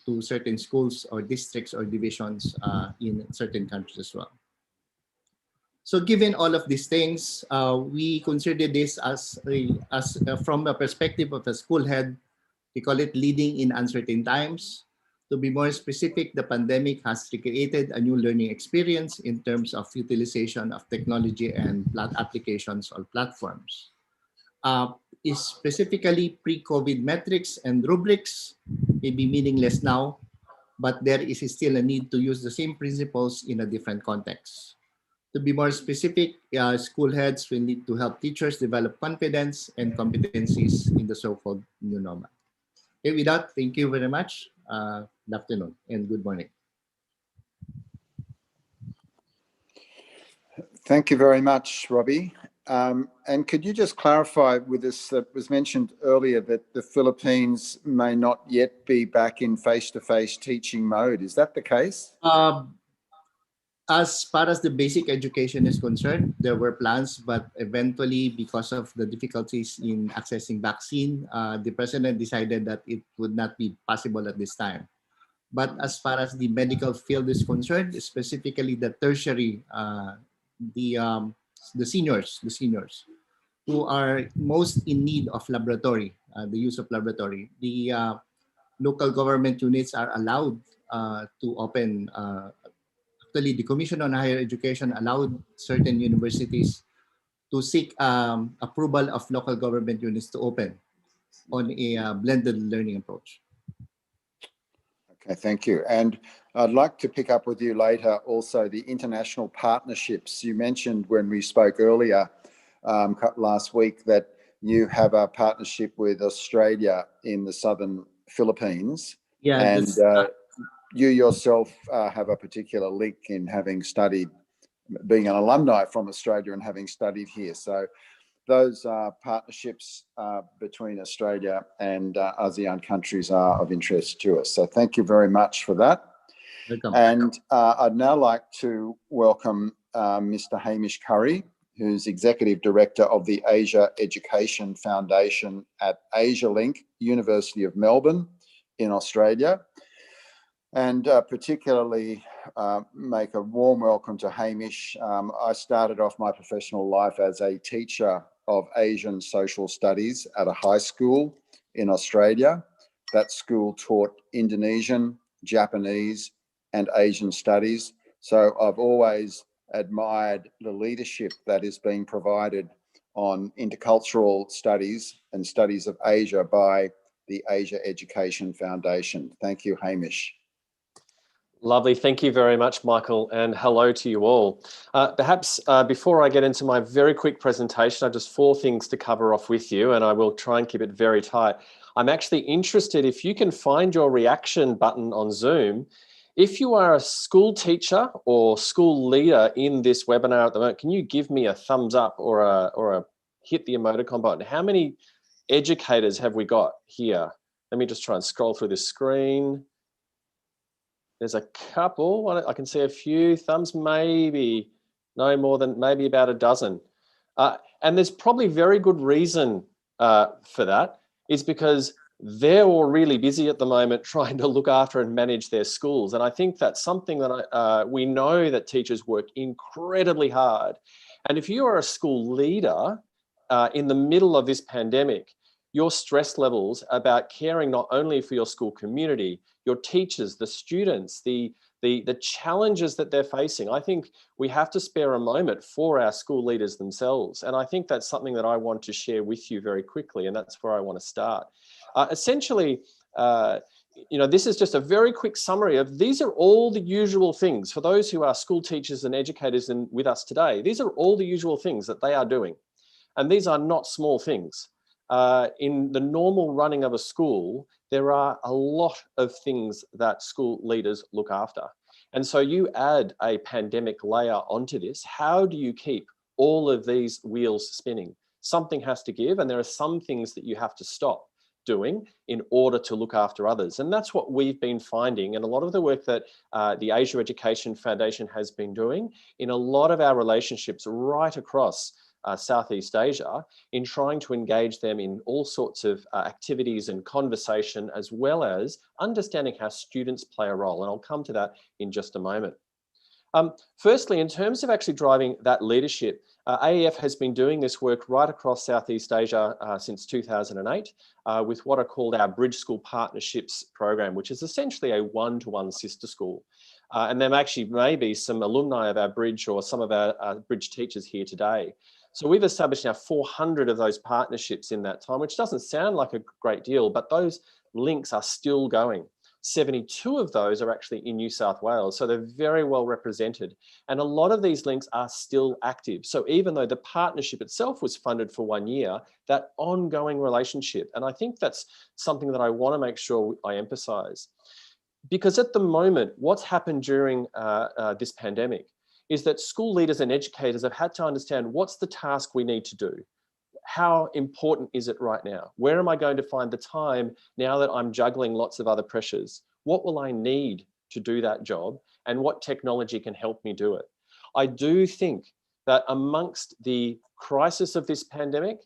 to certain schools or districts or divisions in certain countries as well. So given all of these things, we consider this as from the perspective of a school head, we call it leading in uncertain times. To be more specific, the pandemic has recreated a new learning experience in terms of utilization of technology and applications or platforms. Is specifically pre-COVID metrics and rubrics may be meaningless now, but there is still a need to use the same principles in a different context. To be more specific, school heads will need to help teachers develop confidence and competencies in the so-called new normal. Okay, with that, thank you very much. Good afternoon and good morning. Thank you very much, Robbie. And could you just clarify with us that was mentioned earlier that the Philippines may not yet be back in face-to-face teaching mode? Is that the case? As far as the basic education is concerned, there were plans, but eventually, because of the difficulties in accessing vaccine, the president decided that it would not be possible at this time. But as far as the medical field is concerned, specifically the tertiary, the seniors who are most in need of laboratory, the use of laboratory, the local government units are allowed to open. Actually, the Commission on Higher Education allowed certain universities to seek approval of local government units to open on a blended learning approach. Okay, thank you. And I'd like to pick up with you later also the international partnerships. You mentioned when we spoke earlier last week that you have a partnership with Australia in the southern Philippines. Yeah, and you yourself have a particular link in having studied, being an alumni from Australia and having studied here. So those partnerships between Australia and ASEAN countries are of interest to us. So thank you very much for that. Welcome. And I'd now like to welcome Mr. Hamish Curry, who's Executive Director of the Asia Education Foundation at AsiaLink, University of Melbourne in Australia. And particularly make a warm welcome to Hamish. I started off my professional life as a teacher of Asian social studies at a high school in Australia. That school taught Indonesian, Japanese, and Asian studies. So I've always admired the leadership that is being provided on intercultural studies and studies of Asia by the Asia Education Foundation. Thank you, Hamish. Lovely. Thank you very much, Michael, and hello to you all. Perhaps before I get into my very quick presentation, I have just 4 things to cover off with you, and I will try and keep it very tight. I'm actually interested if you can find your reaction button on Zoom. If you are a school teacher or school leader in this webinar at the moment, can you give me a thumbs up or a hit the emoticon button? How many educators have we got here? Let me just try and scroll through this screen. There's a couple. I can see a few thumbs, maybe no more than maybe about a dozen. And there's probably very good reason for that. Is because they're all really busy at the moment trying to look after and manage their schools. And I think that's something that we know that teachers work incredibly hard. And if you are a school leader in the middle of this pandemic, your stress levels about caring not only for your school community, your teachers, the students, the challenges that they're facing, I think we have to spare a moment for our school leaders themselves. And I think that's something that I want to share with you very quickly, and that's where I want to start. Essentially, this is just a very quick summary of these are all the usual things for those who are school teachers and educators with us today. These are all the usual things that they are doing. And these are not small things. In the normal running of a school, there are a lot of things that school leaders look after. And so you add a pandemic layer onto this. How do you keep all of these wheels spinning? Something has to give, and there are some things that you have to stop doing in order to look after others. And that's what we've been finding, and a lot of the work that the Asia Education Foundation has been doing in a lot of our relationships right across Southeast Asia, in trying to engage them in all sorts of activities and conversation, as well as understanding how students play a role. And I'll come to that in just a moment. Firstly, in terms of actually driving that leadership, AEF has been doing this work right across Southeast Asia since 2008 with what are called our Bridge School Partnerships program, which is essentially a one-to-one sister school. And there actually may be some alumni of our Bridge or some of our Bridge teachers here today. So we've established now 400 of those partnerships in that time, which doesn't sound like a great deal, but those links are still going. 72 of those are actually in New South Wales, so they're very well represented. And a lot of these links are still active. So even though the partnership itself was funded for 1 year, that ongoing relationship, and I think that's something that I want to make sure I emphasize. Because at the moment, what's happened during this pandemic is that school leaders and educators have had to understand what's the task we need to do. How important is it right now? Where am I going to find the time now that I'm juggling lots of other pressures? What will I need to do that job, and what technology can help me do it? I do think that amongst the crisis of this pandemic,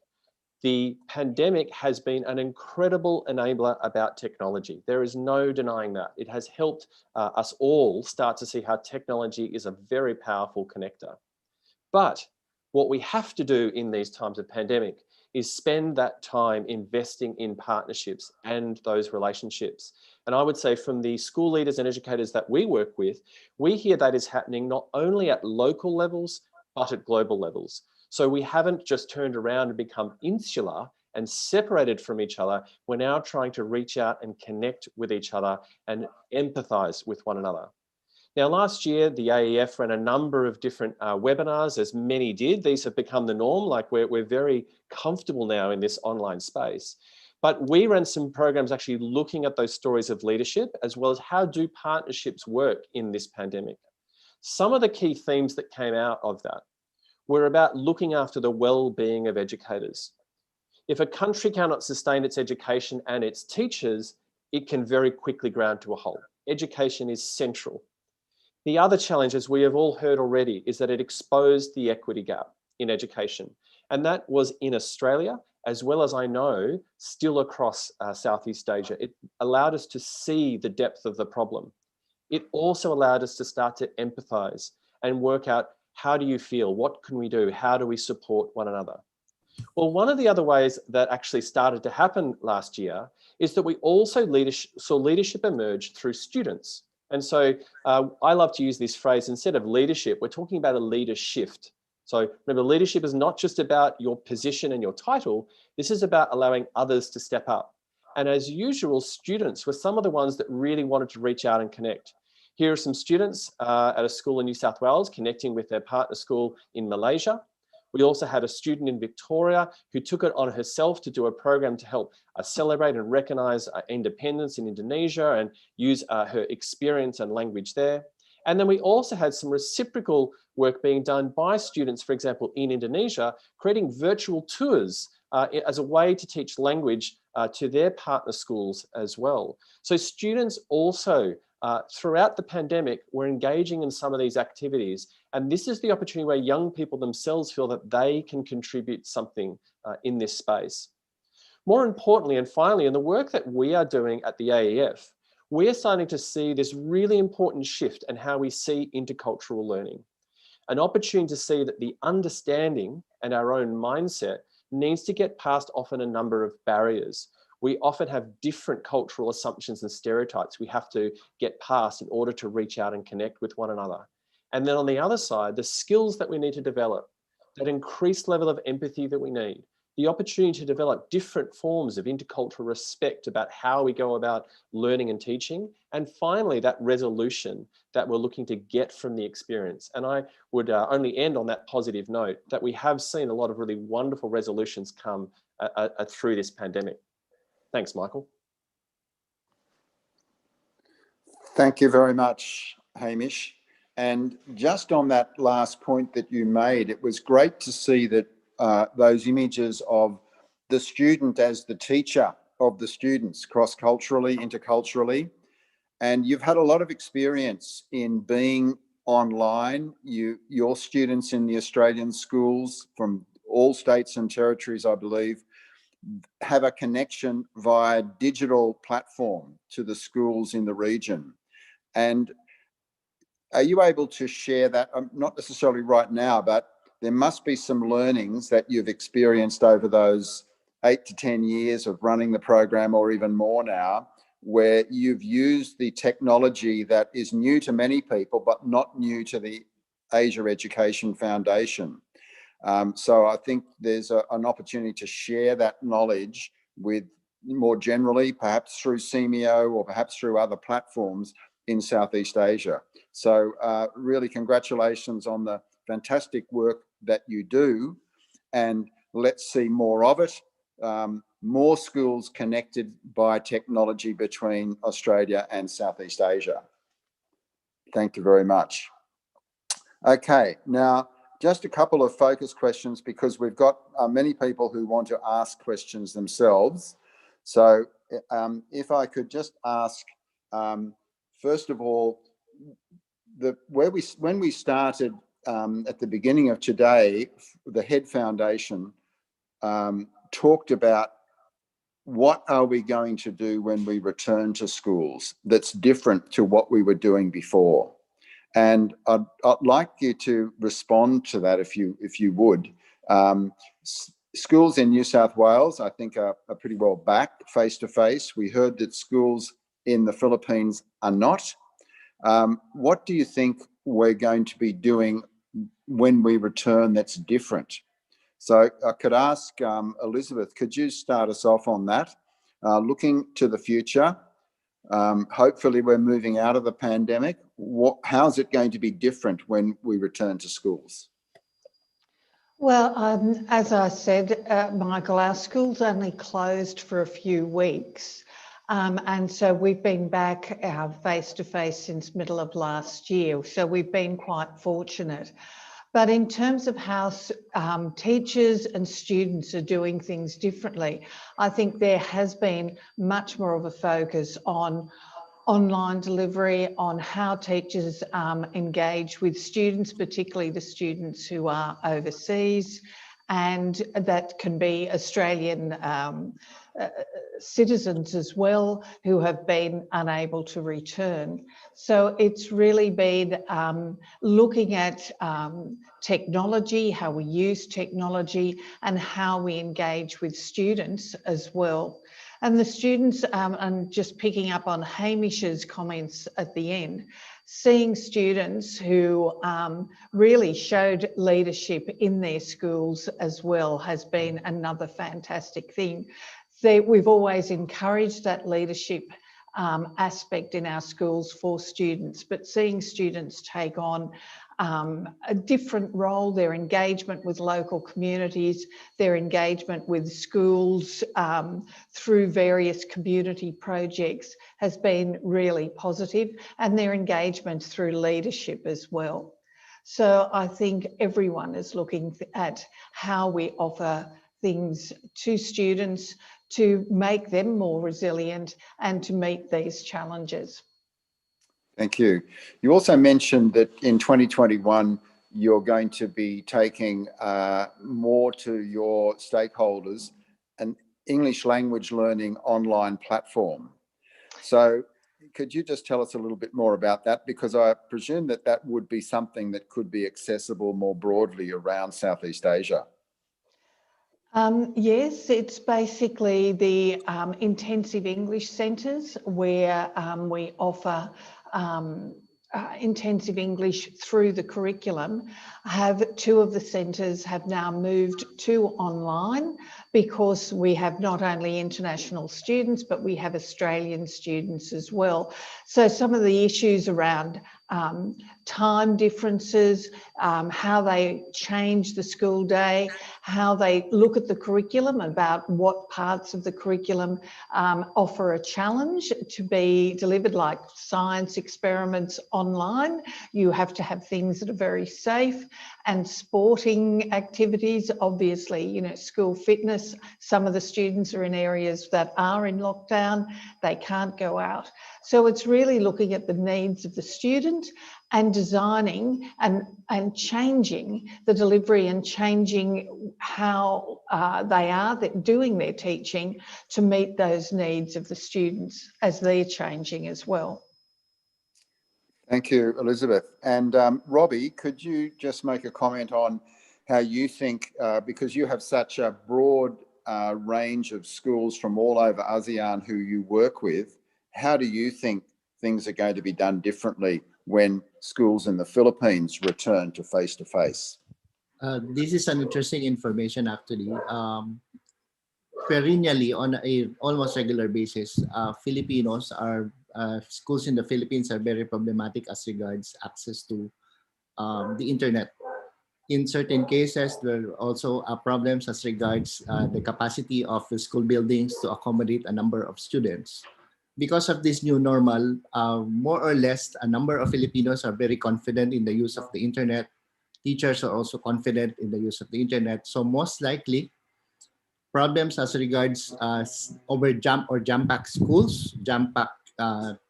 the pandemic has been an incredible enabler about technology. There is no denying that. It has helped us all start to see how technology is a very powerful connector. But what we have to do in these times of pandemic is spend that time investing in partnerships and those relationships. And I would say from the school leaders and educators that we work with, we hear that is happening not only at local levels, but at global levels. So we haven't just turned around and become insular and separated from each other. We're now trying to reach out and connect with each other and empathize with one another. Now, last year, the AEF ran a number of different webinars, as many did. These have become the norm, like we're very comfortable now in this online space. But we ran some programs actually looking at those stories of leadership, as well as how do partnerships work in this pandemic. Some of the key themes that came out of that were about looking after the well-being of educators. If a country cannot sustain its education and its teachers, it can very quickly ground to a halt. Education is central. The other challenge, as we have all heard already, is that it exposed the equity gap in education. And that was in Australia, as well as I know, still across Southeast Asia. It allowed us to see the depth of the problem. It also allowed us to start to empathize and work out, how do you feel? What can we do? How do we support one another? Well, one of the other ways that actually started to happen last year is that we also saw leadership emerge through students. And so I love to use this phrase, instead of leadership, we're talking about a leader shift. So remember, leadership is not just about your position and your title. This is about allowing others to step up. And as usual, students were some of the ones that really wanted to reach out and connect. Here are some students at a school in New South Wales connecting with their partner school in Malaysia. We also had a student in Victoria who took it on herself to do a program to help celebrate and recognise independence in Indonesia and use her experience and language there. And then we also had some reciprocal work being done by students, for example, in Indonesia, creating virtual tours as a way to teach language to their partner schools as well. So students also, throughout the pandemic, were engaging in some of these activities. And this is the opportunity where young people themselves feel that they can contribute something in this space. More importantly, and finally, in the work that we are doing at the AEF, we are starting to see this really important shift in how we see intercultural learning. An opportunity to see that the understanding and our own mindset needs to get past often a number of barriers. We often have different cultural assumptions and stereotypes we have to get past in order to reach out and connect with one another. And then on the other side, the skills that we need to develop, that increased level of empathy that we need, the opportunity to develop different forms of intercultural respect about how we go about learning and teaching, and finally that resolution that we're looking to get from the experience. And I would only end on that positive note that we have seen a lot of really wonderful resolutions come through this pandemic. Thanks, Michael. Thank you very much, Hamish. And just on that last point that you made, it was great to see that those images of the student as the teacher of the students, cross-culturally, interculturally. And you've had a lot of experience in being online. Your students in the Australian schools from all states and territories, I believe, have a connection via digital platform to the schools in the region. And are you able to share that? Not necessarily right now, but there must be some learnings that you've experienced over those 8 to 10 years of running the program, or even more now, where you've used the technology that is new to many people, but not new to the Asia Education Foundation. So I think there's an opportunity to share that knowledge with, more generally, perhaps through CMEO or perhaps through other platforms in Southeast Asia. So really congratulations on the fantastic work that you do, and let's see more of it. More schools connected by technology between Australia and Southeast Asia. Thank you very much. Okay, now just a couple of focus questions because we've got many people who want to ask questions themselves. So if I could just ask, first of all, when we started at the beginning of today, the Head Foundation talked about what are we going to do when we return to schools that's different to what we were doing before. And I'd like you to respond to that if you would. Schools in New South Wales, I think, are pretty well back face-to-face. We heard that schools in the Philippines are not. What do you think we're going to be doing when we return that's different? So I could ask Elizabeth, could you start us off on that? Looking to the future, hopefully we're moving out of the pandemic. How's it going to be different when we return to schools? Well, as I said, Michael, our schools only closed for a few weeks. And so we've been back face-to-face since middle of last year. So we've been quite fortunate. But in terms of how teachers and students are doing things differently, I think there has been much more of a focus on online delivery, on how teachers engage with students, particularly the students who are overseas, and that can be Australian citizens as well who have been unable to return. So it's really been looking at technology, how we use technology, and how we engage with students as well. And the students, and just picking up on Hamish's comments at the end, seeing students who really showed leadership in their schools as well has been another fantastic thing. We've always encouraged that leadership aspect in our schools for students, but seeing students take on a different role, their engagement with local communities, their engagement with schools through various community projects has been really positive, and their engagement through leadership as well. So I think everyone is looking at how we offer things to students to make them more resilient and to meet these challenges. Thank you. You also mentioned that in 2021, you're going to be taking more to your stakeholders an English language learning online platform. So could you just tell us a little bit more about that? Because I presume that that would be something that could be accessible more broadly around Southeast Asia. Yes, it's basically the intensive English centres where we offer intensive English through the curriculum. Two of the centres have now moved to online because we have not only international students, but we have Australian students as well. So some of the issues around time differences, how they change the school day, how they look at the curriculum, about what parts of the curriculum offer a challenge to be delivered, like science experiments online. You have to have things that are very safe, and sporting activities, obviously, you know, school fitness. Some of the students are in areas that are in lockdown, they can't go out. So it's really looking at the needs of the student and designing and changing the delivery and changing how they are doing their teaching to meet those needs of the students as they're changing as well. Thank you, Elizabeth. And Robbie, could you just make a comment on how you think, because you have such a broad range of schools from all over ASEAN who you work with, how do you think things are going to be done differently when schools in the Philippines return to face-to-face? This is an interesting information, actually. Perennially, on a almost regular basis, Filipinos are schools in the Philippines are very problematic as regards access to the internet. In certain cases, there are also problems as regards the capacity of the school buildings to accommodate a number of students. because of this new normal, more or less a number of Filipinos are very confident in the use of the internet. Teachers are also confident in the use of the internet. So most likely, problems as regards over jam-packed schools, jam-packed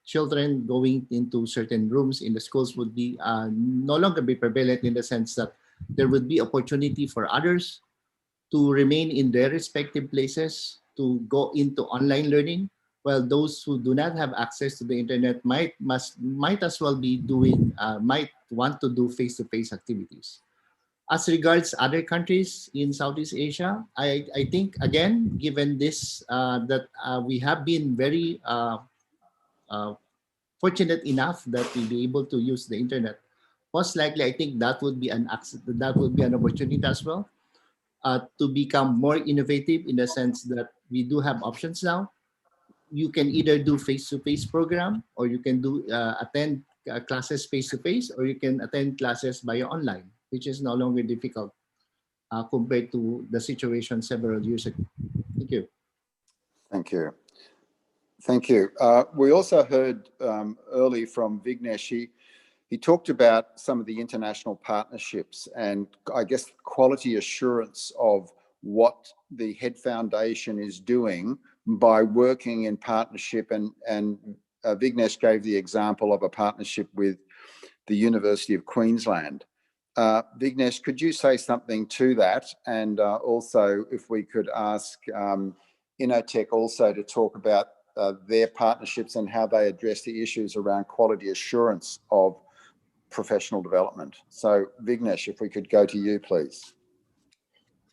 children going into certain rooms in the schools would be no longer be prevalent, in the sense that there would be opportunity for others to remain in their respective places, to go into online learning, while those who do not have access to the internet might as well be doing, might want to do face-to-face activities. As regards other countries in Southeast Asia, I think, again, given this, that we have been very fortunate enough that we be able to use the internet, most likely I think that would be an opportunity as well, to become more innovative, in the sense that we do have options now. You can either do face-to-face program, or you can do attend classes face-to-face, or you can attend classes via online, which is no longer difficult compared to the situation several years ago. Thank you. Thank you. Thank you. We also heard early from Vignesh. He talked about some of the international partnerships and, I guess, quality assurance of what the Head Foundation is doing by working in partnership. And Vignesh gave the example of a partnership with the University of Queensland. Vignesh, could you say something to that? And also, if we could ask Innotech also to talk about their partnerships and how they address the issues around quality assurance of professional development. So Vignesh, if we could go to you, please.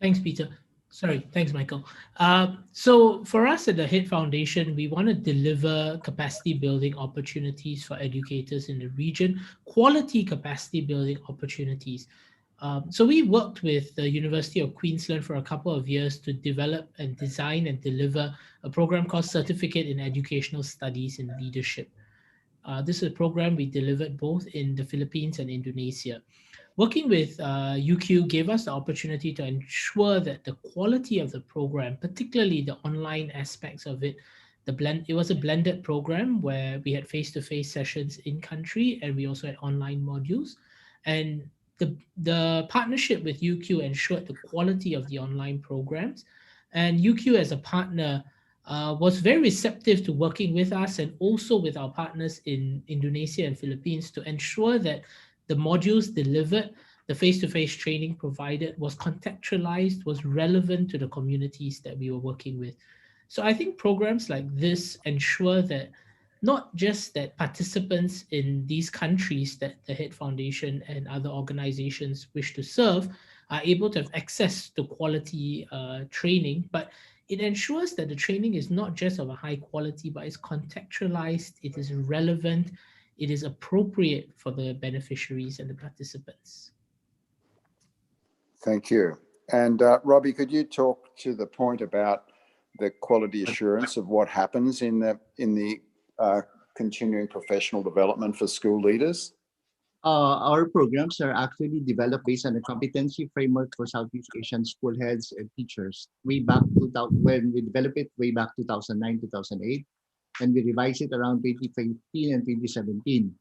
Thanks, Peter. Sorry, thanks, Michael. So for us at the Head Foundation, we want to deliver capacity building opportunities for educators in the region, quality capacity building opportunities. So we worked with the University of Queensland for a couple of years to develop and design and deliver a program called Certificate in Educational Studies in Leadership. This is a program we delivered both in the Philippines and Indonesia. Working with UQ gave us the opportunity to ensure that the quality of the program, particularly the online aspects of it, it was a blended program where we had face-to-face sessions in country, and we also had online modules. And the partnership with UQ ensured the quality of the online programs. And UQ as a partner was very receptive to working with us and also with our partners in Indonesia and Philippines to ensure that the modules delivered, the face-to-face training provided was contextualized, was relevant to the communities that we were working with. So I think programs like this ensure that not just that participants in these countries that the Head Foundation and other organizations wish to serve are able to have access to quality training, but it ensures that the training is not just of a high quality, but it's contextualized, it is relevant, it is appropriate for the beneficiaries and the participants. Thank you. And Robbie, could you talk to the point about the quality assurance of what happens in the continuing professional development for school leaders? Our programs are actually developed based on a competency framework for Southeast Asian school heads and teachers. Way back when we developed it, way back 2009, 2008, and we revised it around 2015 and 2017.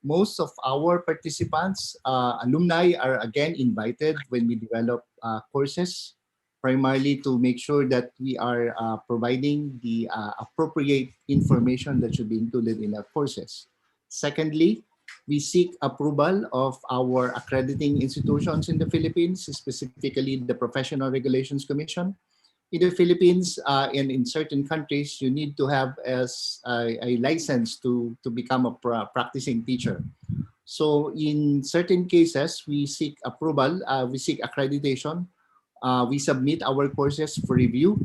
Most of our participants, alumni, are again invited when we develop courses, primarily to make sure that we are providing the appropriate information that should be included in our courses. Secondly, we seek approval of our accrediting institutions in the Philippines, specifically the Professional Regulations Commission. In the Philippines and in certain countries, you need to have a license to become a practicing teacher. So in certain cases, we seek approval, we seek accreditation, we submit our courses for review,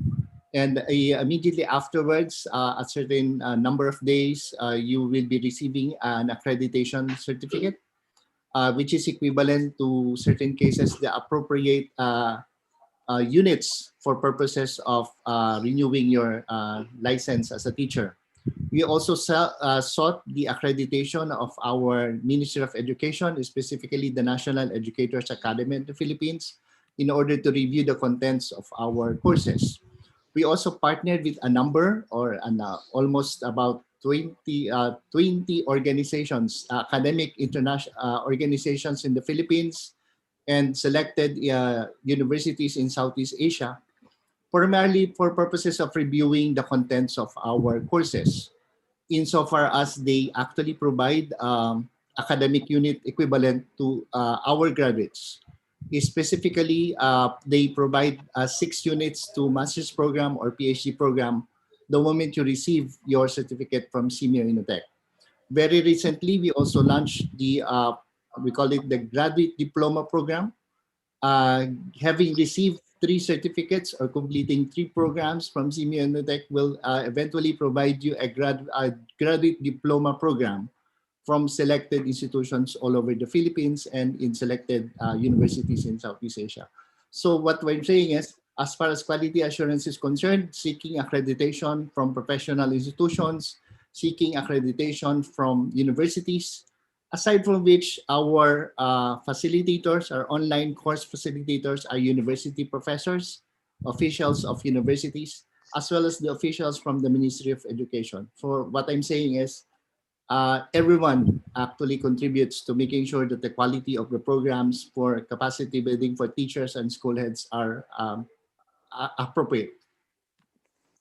and immediately afterwards, a certain number of days, you will be receiving an accreditation certificate, which is equivalent to certain cases, the appropriate units for purposes of renewing your license as a teacher. We also sought the accreditation of our Ministry of Education, specifically the National Educators Academy in the Philippines, in order to review the contents of our courses. We also partnered with a number or almost about 20 organizations, academic international organizations in the Philippines, and selected universities in Southeast Asia, primarily for purposes of reviewing the contents of our courses, insofar as they actually provide academic unit equivalent to our graduates. Specifically, they provide 6 units to master's program or PhD program the moment you receive your certificate from CMU Innotech. Very recently, we also launched the, we call it the Graduate Diploma Program. Having received 3 certificates or completing 3 programs from CMU Innotech will eventually provide you a graduate diploma program from selected institutions all over the Philippines and in selected universities in Southeast Asia. So what I'm saying is, as far as quality assurance is concerned, seeking accreditation from professional institutions, seeking accreditation from universities, aside from which our facilitators, our online course facilitators are university professors, officials of universities, as well as the officials from the Ministry of Education. So what I'm saying is, everyone actually contributes to making sure that the quality of the programs for capacity building for teachers and school heads are appropriate.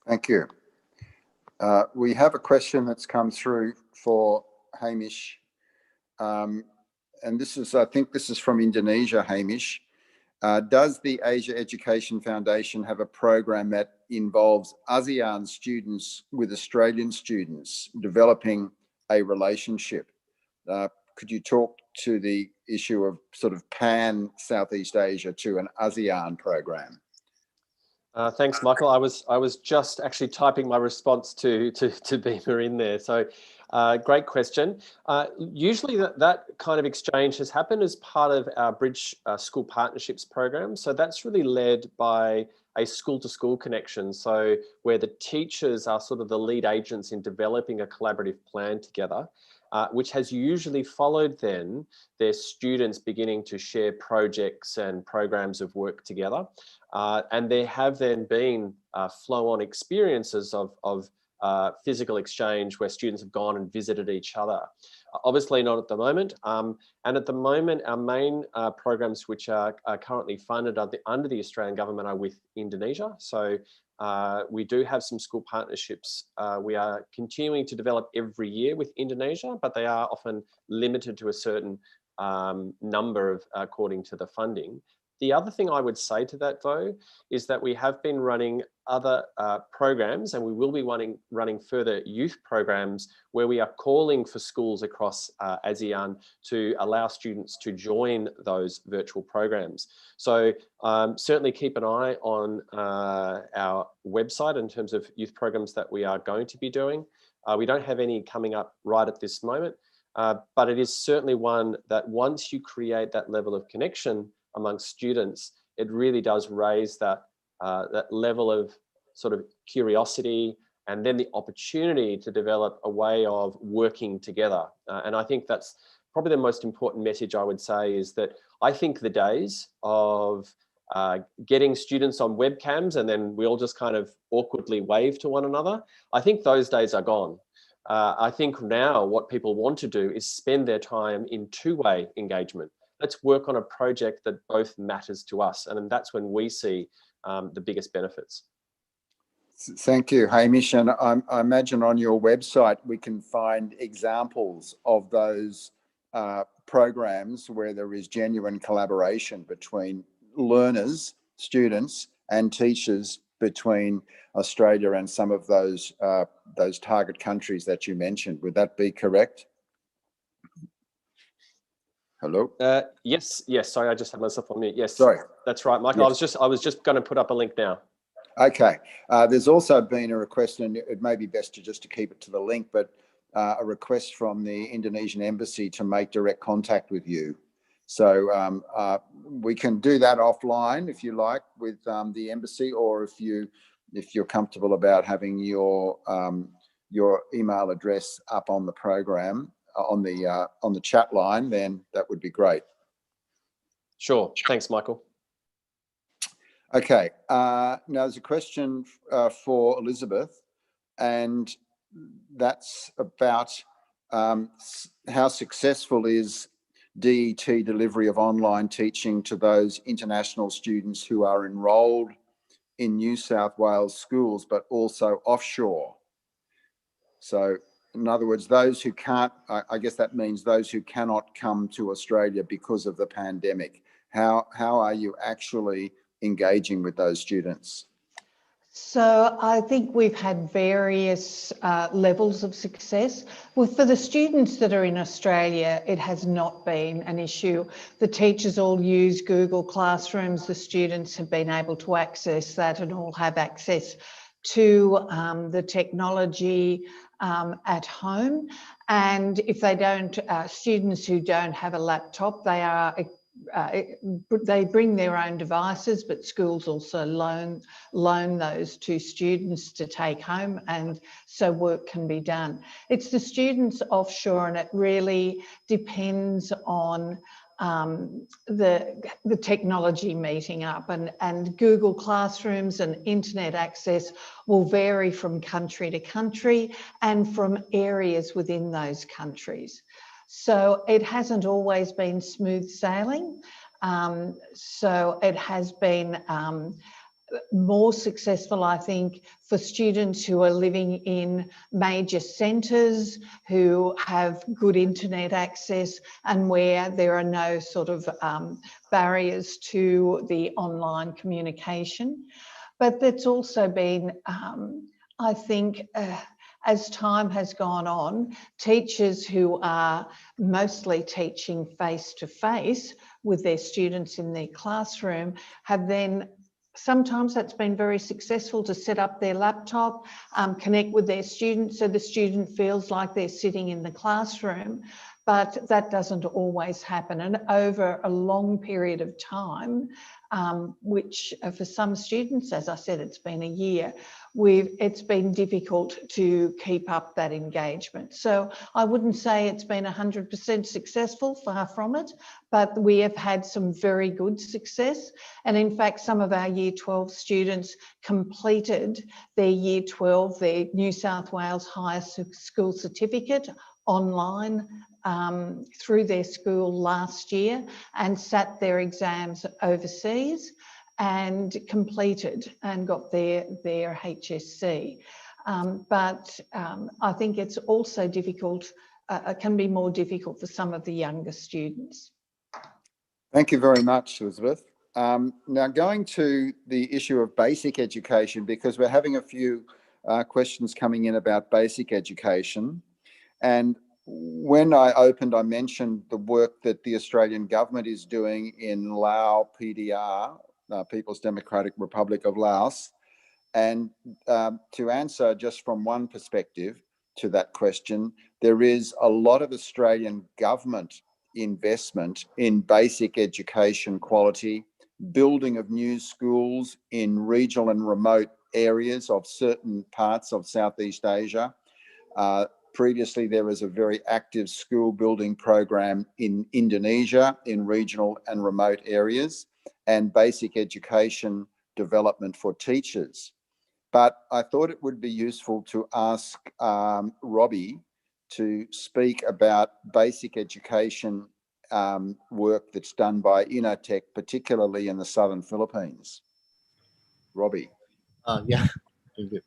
Thank you. We have a question that's come through for Hamish. And this is, I think this is from Indonesia, Hamish. Does the Asia Education Foundation have a program that involves ASEAN students with Australian students developing a relationship? Could you talk to the issue of sort of pan Southeast Asia to an ASEAN program? Thanks, Michael. I was just actually typing my response to Beamer in there. So great question. Usually that kind of exchange has happened as part of our Bridge School Partnerships program. So that's really led by a school-to-school connection. So where the teachers are sort of the lead agents in developing a collaborative plan together, which has usually followed then their students beginning to share projects and programs of work together. And there have then been flow-on experiences of physical exchange where students have gone and visited each other. Obviously not at the moment. And at the moment, our main programs which are currently funded under the Australian government are with Indonesia. So we do have some school partnerships we are continuing to develop every year with Indonesia, but they are often limited to a certain number of according to the funding. The other thing I would say to that, though, is that we have been running other programs, and we will be running further youth programs where we are calling for schools across ASEAN to allow students to join those virtual programs. So certainly keep an eye on our website in terms of youth programs that we are going to be doing. We don't have any coming up right at this moment, but it is certainly one that once you create that level of connection amongst students, it really does raise that that level of sort of curiosity and then the opportunity to develop a way of working together. And I think that's probably the most important message I would say, is that I think the days of getting students on webcams and then we all just kind of awkwardly wave to one another, I think those days are gone. I think now what people want to do is spend their time in two-way engagement. Let's work on a project that both matters to us. And that's when we see the biggest benefits. Thank you, Hamish. And I imagine on your website, we can find examples of those programs where there is genuine collaboration between learners, students, and teachers between Australia and some of those target countries that you mentioned. Would that be correct? Hello? Yes. Sorry, I just had myself on mute. Yes, sorry. That's right, Michael. Yes. I was just going to put up a link now. Okay. There's also been a request, and it may be best to keep it to the link, but a request from the Indonesian embassy to make direct contact with you. So we can do that offline if you like with the embassy, or if you're comfortable about having your email address up on the program on the chat line, then that would be great. Sure. Thanks, Michael. Okay. Now there's a question for Elizabeth. and that's about how successful is DET delivery of online teaching to those international students who are enrolled in New South Wales schools, but also offshore. So in other words, those who can't, I guess that means those who cannot come to Australia because of the pandemic. How are you actually engaging with those students? So I think we've had various levels of success. Well, for the students that are in Australia, it has not been an issue. The teachers all use Google Classrooms. The students have been able to access that and all have access to the technology at home. And if they don't, students who don't have a laptop, they bring their own devices, but schools also loan those to students to take home, and so work can be done. It's the students offshore, and it really depends on the technology meeting up, and Google Classrooms and internet access will vary from country to country and from areas within those countries. So it hasn't always been smooth sailing. So it has been more successful, I think, for students who are living in major centres, who have good internet access and where there are no sort of barriers to the online communication. But that's also been, I think, as time has gone on, teachers who are mostly teaching face-to-face with their students in their classroom have then, sometimes that's been very successful to set up their laptop, connect with their students so the student feels like they're sitting in the classroom, but that doesn't always happen. And over a long period of time, which for some students, as I said, it's been a year, it's been difficult to keep up that engagement. So I wouldn't say it's been 100% successful, far from it, but we have had some very good success. And in fact, some of our Year 12 students completed their Year 12, their New South Wales Higher School Certificate online through their school last year and sat their exams overseas and completed and got their HSC. But I think it's also difficult, can be more difficult for some of the younger students. Thank you very much, Elizabeth. Now going to the issue of basic education, because we're having a few questions coming in about basic education. And when I opened, I mentioned the work that the Australian government is doing in Lao PDR, People's Democratic Republic of Laos. And to answer just from one perspective to that question, there is a lot of Australian government investment in basic education quality, building of new schools in regional and remote areas of certain parts of Southeast Asia. Previously, there was a very active school building program in Indonesia in regional and remote areas, and basic education development for teachers. But I thought it would be useful to ask Robbie to speak about basic education work that's done by Innotech, particularly in the southern Philippines. Robbie. Yeah, thank you.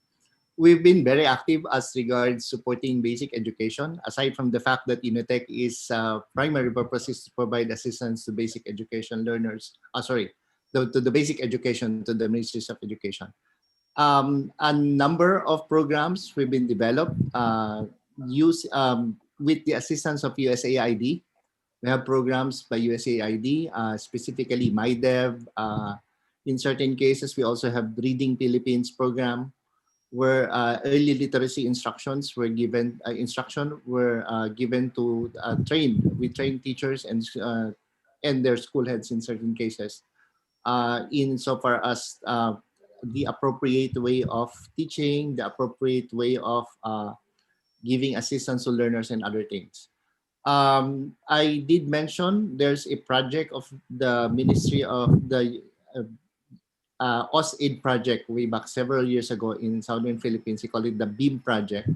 We've been very active as regards supporting basic education, aside from the fact that Innotech is primary purpose is to provide assistance to basic education learners, to the basic education to the Ministries of Education. A number of programs we've been developed with the assistance of USAID. We have programs by USAID, specifically MyDev. In certain cases, we also have Reading Philippines program, where early literacy instructions were given. Given to train teachers and their school heads in certain cases, insofar as the appropriate way of teaching, the appropriate way of giving assistance to learners and other things. I did mention there's a project of the Ministry of the OSAID project way back several years ago in Southern Philippines. We call it the BEAM project.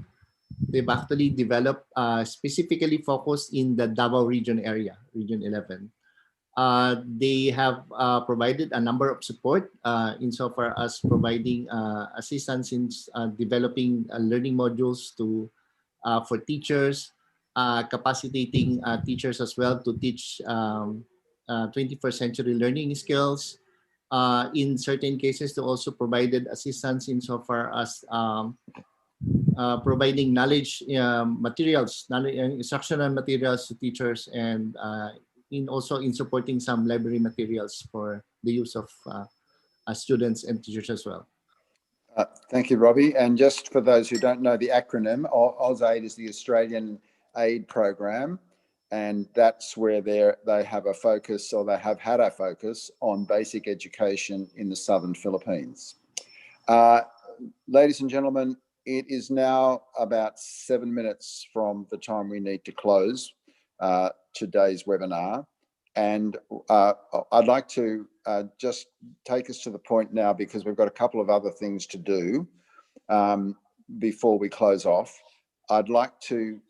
They've actually developed specifically focused in the Davao region area, Region 11. They have provided a number of support insofar as providing assistance in developing learning modules for teachers, capacitating teachers as well to teach 21st century learning skills. In certain cases, they also provided assistance insofar as providing knowledge materials, instructional materials to teachers, and also in supporting some library materials for the use of students and teachers as well. Thank you, Robbie. And just for those who don't know the acronym, AusAid is the Australian Aid Program, and that's where they have a focus, or they have had a focus on basic education in the Southern Philippines. Ladies and gentlemen, it is now about 7 minutes from the time we need to close today's webinar. And I'd like to just take us to the point now, because we've got a couple of other things to do before we close off. I'd like to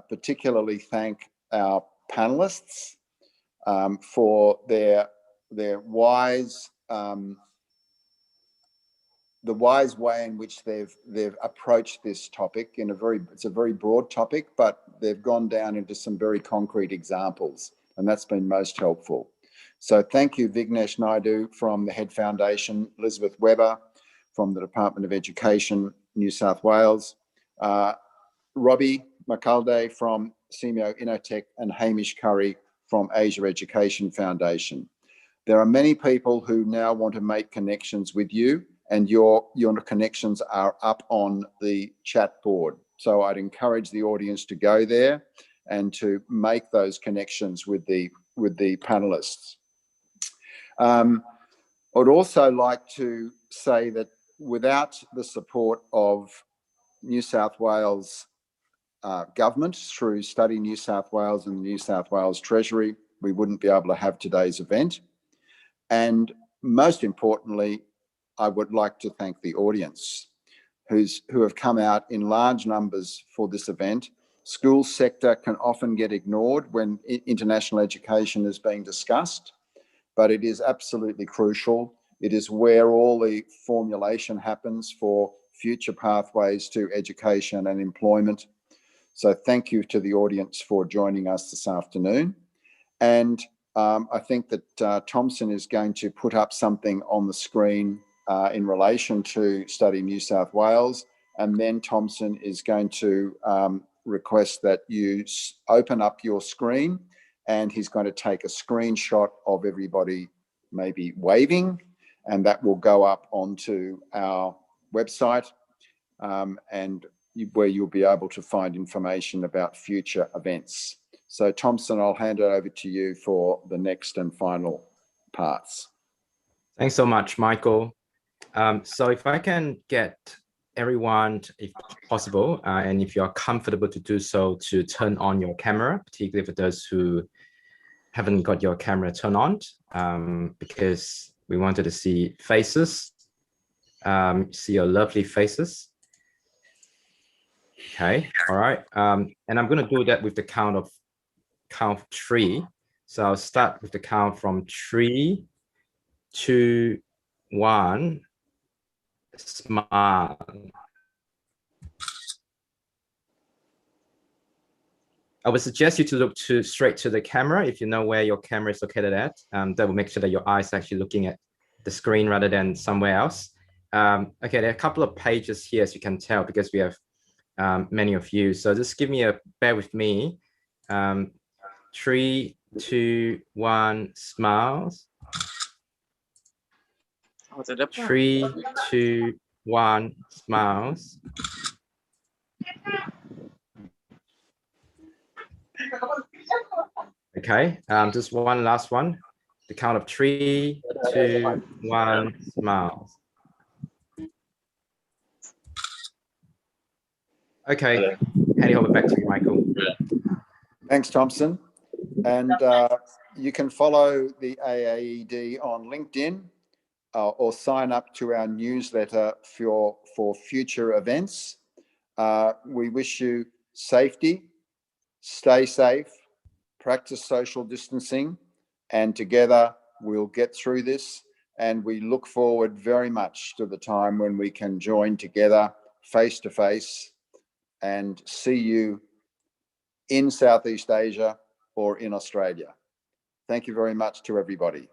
particularly thank our panelists for their wise the wise way in which they've approached this topic in it's a very broad topic, but they've gone down into some very concrete examples, and that's been most helpful. So thank you, Vignesh Naidu from the Head Foundation, Elizabeth Weber from the Department of Education, New South Wales, Robbie McCalday from Simeo Innotech, and Hamish Curry from Asia Education Foundation. There are many people who now want to make connections with you, and your connections are up on the chat board. So I'd encourage the audience to go there and to make those connections with the panelists. I'd also like to say that without the support of New South Wales government through Study New South Wales and the New South Wales Treasury, we wouldn't be able to have today's event. And most importantly, I would like to thank the audience who have come out in large numbers for this event. School sector can often get ignored when international education is being discussed, but it is absolutely crucial. It is where all the formulation happens for future pathways to education and employment. So thank you to the audience for joining us this afternoon. And I think that Thompson is going to put up something on the screen in relation to Study New South Wales, and then Thompson is going to request that you open up your screen, and he's going to take a screenshot of everybody maybe waving, and that will go up onto our website and where you'll be able to find information about future events. So Thompson, I'll hand it over to you for the next and final parts. Thanks so much, Michael. So if I can get everyone, if possible, and if you are comfortable to do so, to turn on your camera, particularly for those who haven't got your camera turned on, because we wanted to see faces, see your lovely faces. Okay, all right. And I'm going to do that with the count of 3. So I'll start with the count from 3, 2, 1. Smile. I would suggest you to look straight to the camera if you know where your camera is located at. That will make sure that your eyes are actually looking at the screen rather than somewhere else. Okay, there are a couple of pages here, as you can tell, because we have many of you. So just bear with me. 3, 2, 1, smiles. 3, 2, 1, smiles. Okay, just one last one. The count of 3, 2, 1, smiles. Okay, handing over back to you, Michael. Thanks, Thompson. And you can follow the AAED on LinkedIn, or sign up to our newsletter for future events. We wish you safety, stay safe, practice social distancing, and together we'll get through this. And we look forward very much to the time when we can join together face to face and see you in Southeast Asia or in Australia. Thank you very much to everybody.